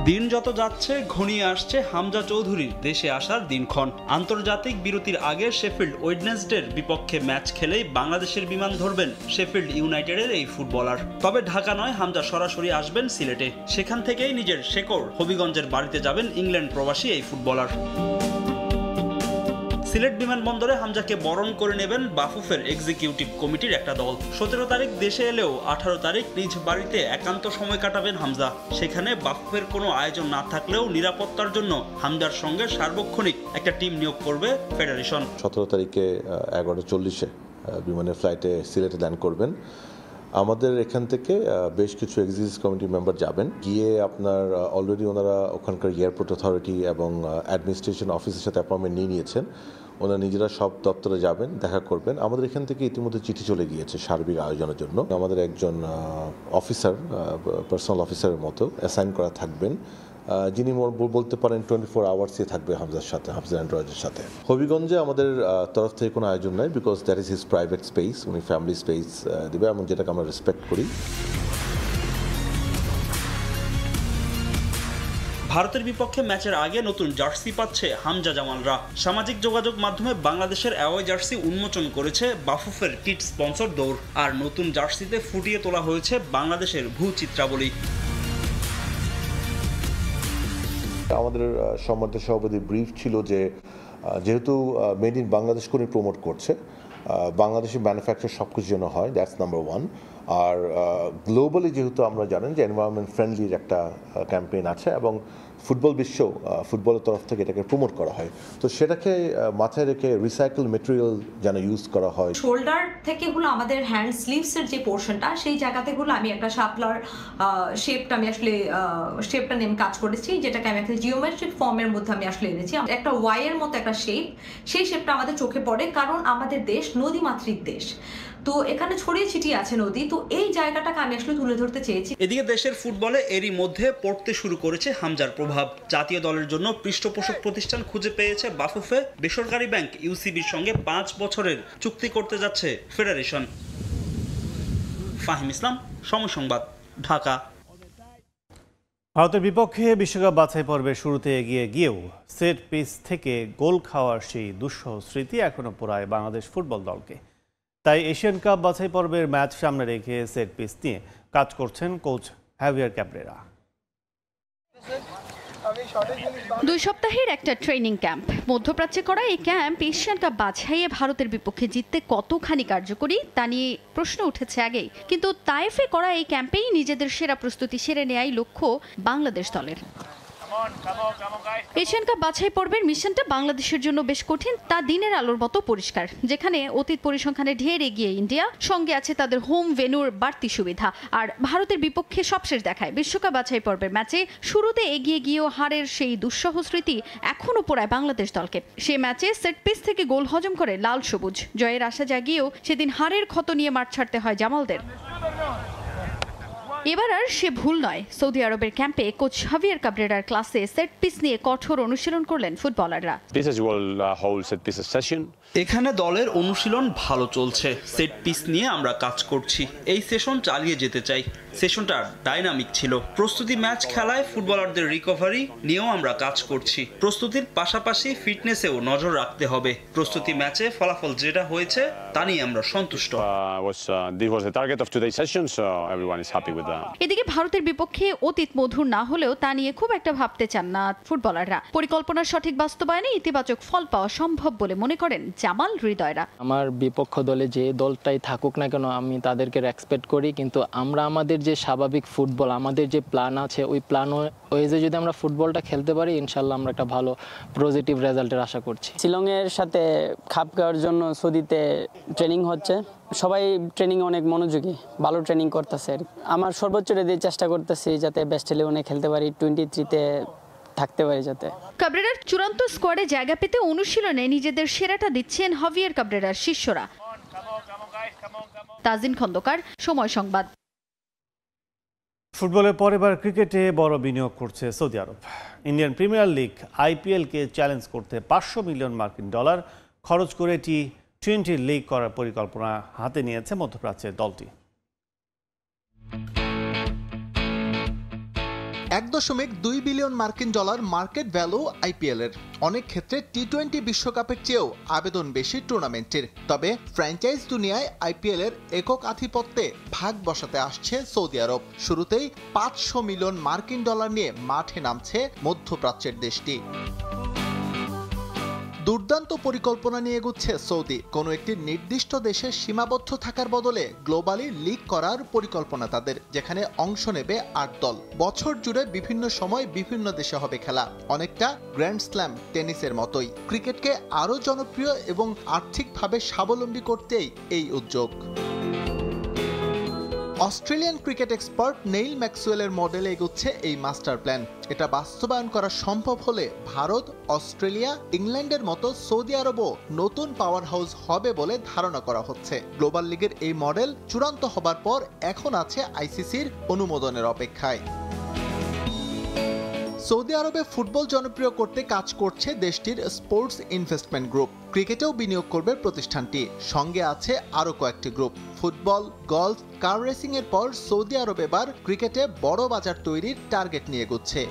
দিন যত যাচ্ছে ঘনিয়ে আসছে হামজা চৌধুরীর দেশে আসার দিনক্ষণ। আন্তর্জাতিক বিরতির আগে শেফিল্ড ওয়েডনেসডের বিপক্ষে ম্যাচ খেলেই বাংলাদেশের বিমান ধরবেন শেফিল্ড ইউনাইটেডের এই ফুটবলার। তবে ঢাকা নয়, হামজা সরাসরি আসবেন সিলেটে। সেখান থেকেই নিজের শেকড় হবিগঞ্জের বাড়িতে যাবেন ইংল্যান্ড প্রবাসী এই ফুটবলার। সিলেট বিমানবন্দরে হামজাকে বরণ করে নেবেন বাফুফের এক্সিকিউটিভ কমিটির একটা দল। 17 তারিখ দেশে এলেও 18 তারিখ নিজ বাড়িতে একান্ত সময় কাটাবেন হামজা। সেখানে বাফুফের কোনো আয়োজন না থাকলেও নিরাপত্তার জন্য হামজার সঙ্গে সার্বক্ষণিক একটা টিম নিয়োগ করবে ফেডারেশন। 17 তারিখে 11:40-এ বিমানের ফ্লাইটে সিলেটে ল্যান্ড করবেন। আমাদের এখান থেকে বেশ কিছু এক্সিকিউটিভ কমিটি মেম্বার যাবেন, গিয়ে আপনার অলরেডি ওনারা ওখানকার এয়ারপোর্ট অথরিটি এবং অ্যাডমিনিস্ট্রেশন অফিসের সাথে অ্যাপয়েন্টমেন্ট নিয়ে নিয়েছেন। ওনারা নিজেরা সব দপ্তরে যাবেন, দেখা করবেন। আমাদের এখান থেকে ইতিমধ্যে চিঠি চলে গিয়েছে সার্বিক আয়োজনের জন্য। আমাদের একজন অফিসার, পার্সোনাল অফিসারের মতো অ্যাসাইন করা থাকবেন, যিনি বলতে পারেন 24 আওয়ার্সই থাকবে হামজার সাথে, হামজা অ্যান্ড্রয়েডের সাথে। হবিগঞ্জে আমাদের তরফ থেকে কোনো আয়োজন নাই, because that is his private space. উনি ফ্যামিলি স্পেস দেবে এবং যেটাকে আমরা রেসপেক্ট করি। ভারতের বিপক্ষে ম্যাচের আগে নতুন জার্সি পাচ্ছে হামজা জামালরা। সামাজিক যোগাযোগ মাধ্যমে বাংলাদেশের অ্যাওয়ে জার্সি উন্মোচন করেছে বাফুফের কিট স্পন্সর দৌড়। আর নতুন জার্সিতে ফুটিয়ে তোলা হয়েছে বাংলাদেশের ভূচিত্রাবলী। আমাদের সম্মানিত সভাপতি ব্রিফ ছিল যে যেহেতু মেড ইন বাংলাদেশ করে প্রমোট করছে, বাংলাদেশি ম্যানুফ্যাকচার সব কিছু যেন হয়, দ্যাটস নাম্বার 1। আর গ্লোবালি যেহেতু আমরা জানেন যে এনভায়রনমেন্ট ফ্রেন্ডলির একটা ক্যাম্পেইন আছে এবং ফুটবল বিশ্ব ফুটবলের তরফ থেকে এটাকে প্রমোট করা হয়, তো সেটাকে মাথায় রেখে রিসাইকেল মেটেরিয়াল যেন ইউজ করা হয়। শোল্ডার থেকে হলো আমাদের হ্যান্ড স্লিভসের যে পোর্শনটা, সেই জায়গাতে হলো আমি একটা শাপলার শেপটা আমি আসলে শেপটা নিয়ে কাজ করেছি, যেটাকে আমি একটা জিওমেট্রিক ফর্মের মধ্যে আমি আসলে এনেছি। একটা ওয়াই এর মতো একটা শেপ, সেই শেপটা আমাদের চোখে পড়ে, কারণ আমাদের দেশ নদীমাতৃক দেশ, তো এখানে ছড়িয়ে ছিটিয়ে আছে নদী, তো এই জায়গাটাকে আমি আসলে তুলে ধরতে চেয়েছি। এদিকে দেশের ফুটবলে এরই মধ্যে পড়তে শুরু করেছে হামজার প্রভাব। জাতীয় দলের জন্য পৃষ্ঠপোষক প্রতিষ্ঠান খুঁজে পেয়েছে বাফুফে। বেসরকারি ব্যাংক ইউসিবির সঙ্গে 5 বছরের চুক্তি করতে যাচ্ছে ফেডারেশন। ফাহিম ইসলাম, সময় সংবাদ, ঢাকা। ভারতের বিপক্ষে বিশ্বকাপ বাছাই পর্বে শুরুতে এগিয়ে গিয়েও সেট পিস থেকে গোল খাওয়ার সেই দুঃসহ স্মৃতি এখনো পোড়ায় বাংলাদেশ ফুটবল দলকে। তাই এশিয়ান কাপ বাছাই পর্বের ম্যাচ সামনে রেখে সেট পিস নিয়ে কাজ করছেন কোচ হ্যাভিয়ার ক্যাব্রেরা। 2 সপ্তাহের একটা ট্রেনিং ক্যাম্প, মধ্যপ্রাচ্যে করা এই ক্যাম্প এশিয়ান কাপ বাছাইয়ে ভারতের বিপক্ষে জিততে কতখানি কার্যকরী তা নিয়ে প্রশ্ন উঠেছে আগেই, কিন্তু তাইফে করা এই ক্যাম্পেই নিজেদের সেরা প্রস্তুতি সেরে নেয়াই লক্ষ্য বাংলাদেশ দলের। এশিয়ান কাপ বাছাই পর্বের মিশনটা বাংলাদেশের জন্য বেশ কঠিন, তা দিনের আলোর মতো পরিষ্কার। যেখানে অতীত পরিসংখ্যানে ঢের এগিয়ে ইন্ডিয়া, সঙ্গে আছে তাদের হোম ভেন্যুর বাড়তি সুবিধা। আর ভারতের বিপক্ষে সবশেষ দেখায় বিশ্বকাপ বাছাই পর্বের ম্যাচে শুরুতে এগিয়ে গিয়েও হারের সেই দুঃসহ স্মৃতি এখনও পোড়ায় বাংলাদেশ দলকে। সে ম্যাচে সেট পিস থেকে গোল হজম করে লাল সবুজ, জয়ের আশা জাগিয়েও সেদিন হারের ক্ষত নিয়ে মাঠ ছাড়তে হয় জামালদের। এবার আর সে ভুল নয়। সৌদি আরবের ক্যাম্পে কোচ হাভিয়ার ক্যাব্রেরার ক্লাসে সেট পিস নিয়ে কঠোর অনুশীলন করলেন ফুটবলাররা। এখানে দলের অনুশীলন ভালো চলছে, সেট পিস নিয়ে আমরা কাজ করছি, এই সেশন চালিয়ে যেতে চাই। সেশনটা ডাইনামিক ছিল। প্রস্তুতি ম্যাচ খেলায় ফুটবলারদের রিকভারি নিয়েও আমরা কাজ করছি। প্রস্তুতির পাশাপাশি ফিটনেসেও নজর রাখতে হবে। প্রস্তুতি ম্যাচে ফলাফল যেটা হয়েছে তা নিয়ে আমরা সন্তুষ্ট। এদিকে ভারতের বিপক্ষে অতীত মধুর না হলেও তা নিয়ে খুব একটা ভাবতে চান না ফুটবলাররা। পরিকল্পনার সঠিক বাস্তবায়নে ইতিবাচক ফল পাওয়া সম্ভব বলে মনে করেন জামাল হৃদয়রা। আমার বিপক্ষ দলে যে দলটাই থাকুক না কেন আমি তাদেরকে রেসপেক্ট করি, কিন্তু আমরা আমাদের যে স্বাভাবিক ফুটবল, আমাদের যে প্ল্যান আছে ওই প্ল্যান ওয়েজে যদি আমরা ফুটবলটা খেলতে পারি, ইনশাল্লাহ আমরা একটা ভালো পজিটিভ রেজাল্টের আশা করছি। শিলংয়ের সাথে খাপ খাওয়ার জন্য সৌদিতে ট্রেনিং হচ্ছে, সবাই ট্রেনিং অনেক মনোযোগী, ভালো ট্রেনিং করতেছে। আমার সর্বোচ্চ দিয়ে চেষ্টা করতেছি যাতে বেস্ট 11-এ খেলতে পারি, 23-তে থাকতে পারি যাতে। ক্যাব্রেরার চূড়ান্ত স্কোয়াডে জায়গা পেতে অনুশীলনে নিজেদের সেরাটা দিচ্ছেন হাভিয়ার ক্যাব্রেরার শিষ্যরা। তাজিন খন্দকার, সময় সংবাদ। ফুটবলের পর এবার ক্রিকেটে বড় বিনিয়োগ করছে সৌদি আরব। ইন্ডিয়ান প্রিমিয়ার লিগ আইপিএলকে চ্যালেঞ্জ করতে $500 মিলিয়ন খরচ করে টি20 লিগ করার পরিকল্পনা হাতে নিয়েছে মধ্যপ্রাচ্যের দলটি। 1.2 বিলিয়ন মার্কিন ডলার মার্কেট ভ্যালু আইপিএল এর। অনেক ক্ষেত্রে টি-20 বিশ্বকাপের চেয়েও আবেদন বেশি টুর্নামেন্টের। তবে ফ্র্যাঞ্চাইজ দুনিয়ায় আইপিএল এর একক আধিপত্যে ভাগ বসাতে আসছে সৌদি আরব। শুরুতেই 500 মিলিয়ন মার্কিন ডলার নিয়ে মাঠে নামছে মধ্যপ্রাচ্যের দেশটি। দুর্দান্ত পরিকল্পনা নিয়ে এগুচ্ছে সৌদি। কোনো একটি নির্দিষ্ট দেশে সীমাবদ্ধ থাকার বদলে গ্লোবালি লিগ করার পরিকল্পনা তাদের, যেখানে অংশ নেবে 8 দল। বছর জুড়ে বিভিন্ন সময় বিভিন্ন দেশে হবে খেলা, অনেকটা গ্র্যান্ড স্ল্যাম টেনিসের মতোই। ক্রিকেটকে আরও জনপ্রিয় এবং আর্থিকভাবে স্বাবলম্বী করতেই এই উদ্যোগ। অস্ট্রেলিয়ান ক্রিকেট এক্সপার্ট নেইল ম্যাক্সওয়েলের মডেলে এগুচ্ছে এই মাস্টার প্ল্যান। এটা বাস্তবায়ন করা সম্ভব হলে ভারত, অস্ট্রেলিয়া, ইংল্যান্ডের মতো সৌদি আরবও নতুন পাওয়ার হাউস হবে বলে ধারণা করা হচ্ছে। গ্লোবাল লিগের এই মডেল চূড়ান্ত হবার পর এখন আছে আইসিসির অনুমোদনের অপেক্ষায়। সৌদি আরবে ফুটবল জনপ্রিয় করতে কাজ করছে দেশটির স্পোর্টস ইনভেস্টমেন্ট গ্রুপ। ক্রিকেটেও বিনিয়োগ করবে প্রতিষ্ঠানটি, সঙ্গে আছে আরও কয়েকটি group. Football, golf, car racing এর পর সৌদি আরব এবার ক্রিকেটে বড় বাজার তৈরির টার্গেট নিয়ে এগোচ্ছে।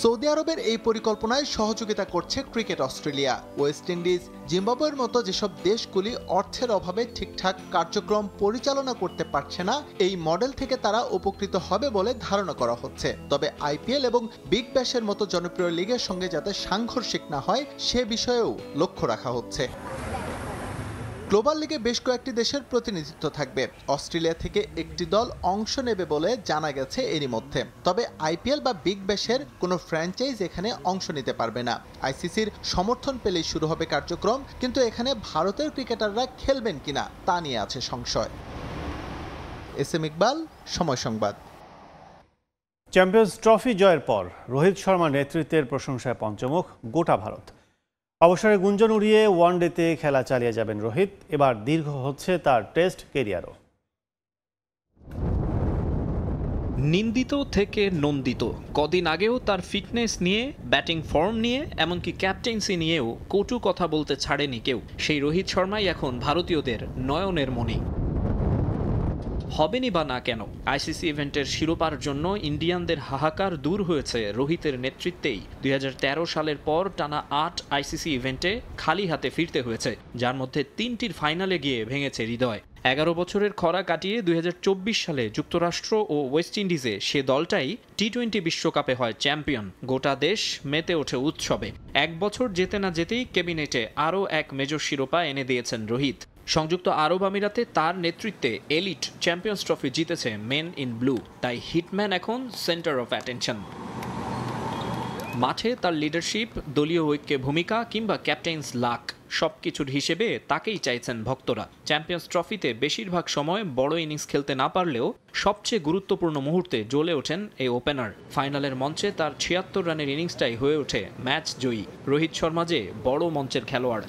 সৌদি আরবের এই পরিকল্পনায় সহযোগিতা করছে ক্রিকেট অস্ট্রেলিয়া। ওয়েস্ট ইন্ডিজ, জিম্বাবুয়ের মতো যেসব দেশগুলি অর্থের অভাবে ঠিকঠাক কার্যক্রম পরিচালনা করতে পারছে না, এই মডেল থেকে তারা উপকৃত হবে বলে ধারণা করা হচ্ছে। তবে আইপিএল এবং বিগ ব্যাশের মতো জনপ্রিয় লিগের সঙ্গে যাতে সাংঘর্ষিক না হয় সে বিষয়েও লক্ষ্য রাখা হচ্ছে। গ্লোবাল লিগে বেশ কয়েকটি দেশের প্রতিনিধিত্ব থাকবে। অস্ট্রেলিয়া থেকে একটি দল অংশ নেবে বলে জানা গেছে এরই মধ্যে। তবে আইপিএল বা বিগ ব্যাশের কোনো ফ্র্যাঞ্চাইজ এখানে অংশ নিতে পারবে না। আইসিসির সমর্থন পেলেই শুরু হবে কার্যক্রম, কিন্তু এখানে ভারতের ক্রিকেটাররা খেলবেন কিনা তা নিয়ে আছে সংশয়। এস এম ইকবাল, সময় সংবাদ। চ্যাম্পিয়ন্স ট্রফি জয়ের পর রোহিত শর্মার নেতৃত্বের প্রশংসায় পঞ্চমুখ গোটা ভারত। অবসরে গুঞ্জন উড়িয়ে ওয়ানডেতে খেলা চালিয়ে যাবেন রোহিত। এবার দীর্ঘ হচ্ছে তার টেস্ট কেরিয়ারও। নিন্দিত থেকে নন্দিত। কদিন আগেও তার ফিটনেস নিয়ে, ব্যাটিং ফর্ম নিয়ে, এমনকি ক্যাপ্টেন্সি নিয়েও কটু কথা বলতে ছাড়েনি কেউ। সেই রোহিত শর্মাই এখন ভারতীয়দের নয়নের মণি। হবেনি বা না কেন, আইসিসি ইভেন্টের শিরোপার জন্য ইন্ডিয়ানদের হাহাকার দূর হয়েছে রোহিতের নেতৃত্বেই। 2013 সালের পর টানা 8 আইসিসি ইভেন্টে খালি হাতে ফিরতে হয়েছে, যার মধ্যে 3টির ফাইনালে গিয়ে ভেঙেছে হৃদয়। 11 বছরের খরা কাটিয়ে 2024 সালে যুক্তরাষ্ট্র ও ওয়েস্ট ইন্ডিজে সে দলটাই টি-20 বিশ্বকাপে হয় চ্যাম্পিয়ন। গোটা দেশ মেতে ওঠে উৎসবে। 1 বছর যেতে না যেতেই ক্যাবিনেটে আরও এক মেজর শিরোপা এনে দিয়েছেন রোহিত। সংযুক্ত আরব আমিরাতে তার নেতৃত্বে এলিট চ্যাম্পিয়ন্স ট্রফি জিতেছে মেন ইন ব্লু। তাই হিটম্যান এখন সেন্টার অফ অ্যাটেনশন। মাঠে তার লিডারশিপ, দলীয় ঐক্যে ভূমিকা কিংবা ক্যাপ্টেন্স লাক, সবকিছুর হিসেবে তাকেই চাইছেন ভক্তরা। চ্যাম্পিয়ন্স ট্রফিতে বেশিরভাগ সময় বড় ইনিংস খেলতে না পারলেও সবচেয়ে গুরুত্বপূর্ণ মুহূর্তে জ্বলে ওঠেন এই ওপেনার। ফাইনালের মঞ্চে তার 76 রানের ইনিংসটাই হয়ে ওঠে ম্যাচ জয়ী। রোহিত শর্মা যে বড় মঞ্চের খেলোয়াড়।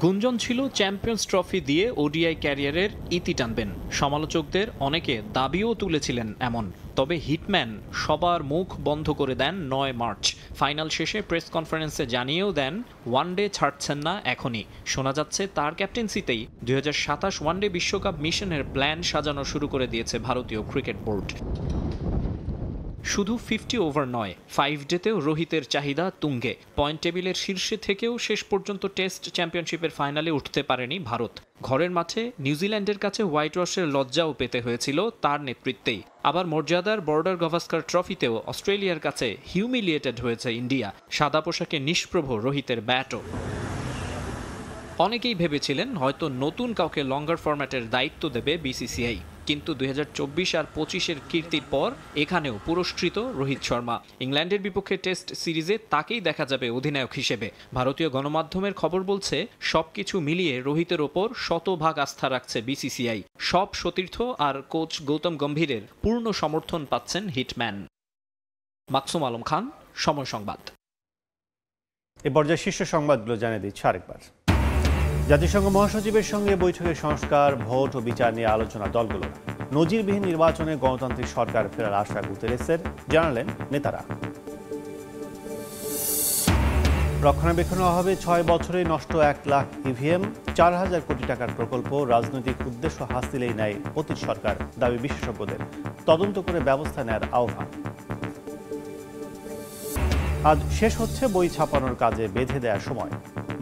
গুঞ্জন ছিল চ্যাম্পিয়ন্স ট্রফি দিয়ে ওডিআই ক্যারিয়ারের ইতি টানবেন। সমালোচকদের অনেকে দাবিও তুলেছিলেন এমন। তবে হিটম্যান সবার মুখ বন্ধ করে দেন 9 মার্চ। ফাইনাল শেষে প্রেস কনফারেন্সে জানিয়েও দেন ওয়ানডে ছাড়ছেন না এখনই। শোনা যাচ্ছে তার ক্যাপ্টেন্সিতেই 2027 ওয়ানডে বিশ্বকাপ মিশনের প্ল্যান সাজানো শুরু করে দিয়েছে ভারতীয় ক্রিকেট বোর্ড। শুধু 50 ওভার নয়, 5 ডেতেও রোহিতের চাহিদা তুঙ্গে। পয়েন্ট টেবিলের শীর্ষে থেকেও শেষ পর্যন্ত টেস্ট চ্যাম্পিয়নশিপের ফাইনালে উঠতে পারেনি ভারত। ঘরের মাঠে নিউজিল্যান্ডের কাছে হোয়াইট ওয়াশের লজ্জাও পেতে হয়েছিল তার নেতৃত্বেই। আবার মর্যাদার বর্ডার গাভাস্কার ট্রফিতেও অস্ট্রেলিয়ার কাছে হিউমিলিয়েটেড হয়েছে ইন্ডিয়া। সাদা পোশাকে নিষ্প্রভ রোহিতের ব্যাটও। অনেকেই ভেবেছিলেন হয়তো নতুন কাউকে লঙ্গার ফরম্যাটের দায়িত্ব দেবে বিসিসিআই, কিন্তু 2024 আর 25-এর কীর্তির পর এখানেও পুরস্কৃত রোহিত শর্মা। ইংল্যান্ডের বিপক্ষে টেস্ট সিরিজে তাকেই দেখা যাবে অধিনায়ক হিসেবে। ভারতীয় গণমাধ্যমের খবর বলছে সবকিছু মিলিয়ে রোহিতের ওপর 100% আস্থা রাখছে বিসিসিআই। সব সতীর্থ আর কোচ গৌতম গম্ভীরের পূর্ণ সমর্থন পাচ্ছেন হিটম্যান। মাকসুম আলম খান, সময় সংবাদ। এই পর্যায়ে শীর্ষ সংবাদগুলো জানিয়ে দিচ্ছে আরেকবার। জাতিসংঘ মহাসচিবের সঙ্গে বৈঠকে সংস্কার, ভোট ও বিচার নিয়ে আলোচনা দলগুলো। নজিরবিহীন নির্বাচনে গণতান্ত্রিক সরকার ফেরার আশা গুতেরেসের, জানালেন নেতারা। রক্ষণাবেক্ষণের অভাবে 6 বছরে নষ্ট 1 লাখ ইভিএম, 4,000 কোটি টাকার প্রকল্প রাজনৈতিক উদ্দেশ্য হাসিলেই নেয় অতীত সরকার, দাবি বিশেষজ্ঞদের। তদন্ত করে ব্যবস্থা নেয়ার আহ্বান। আজ শেষ হচ্ছে বই ছাপানোর কাজে বেঁধে দেওয়ার সময়।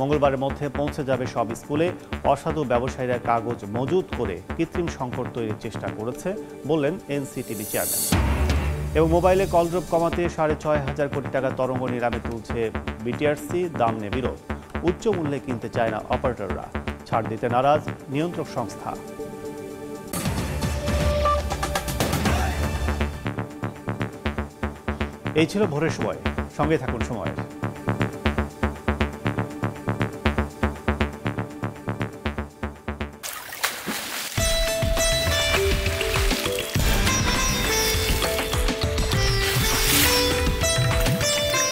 মঙ্গলবারের মধ্যে পৌঁছে যাবে সব স্কুলে। অসাধু ব্যবসায়ীরা কাগজ মজুত করে কৃত্রিম সংকট তৈরির চেষ্টা করেছে বললেন এনসিটিবি চেয়ারম্যান। এবং মোবাইলে কলড্রপ কমাতে 6,500 কোটি টাকা তরঙ্গ নিলামে তুলছে বিটিআরসি, দাম নিয়ে বিরোধ। উচ্চ মূল্যে কিনতে চায় না অপারেটররা, ছাড় দিতে নারাজ নিয়ন্ত্রক সংস্থা। এই ছিল ভোরের সময়, সঙ্গে থাকুন সময়।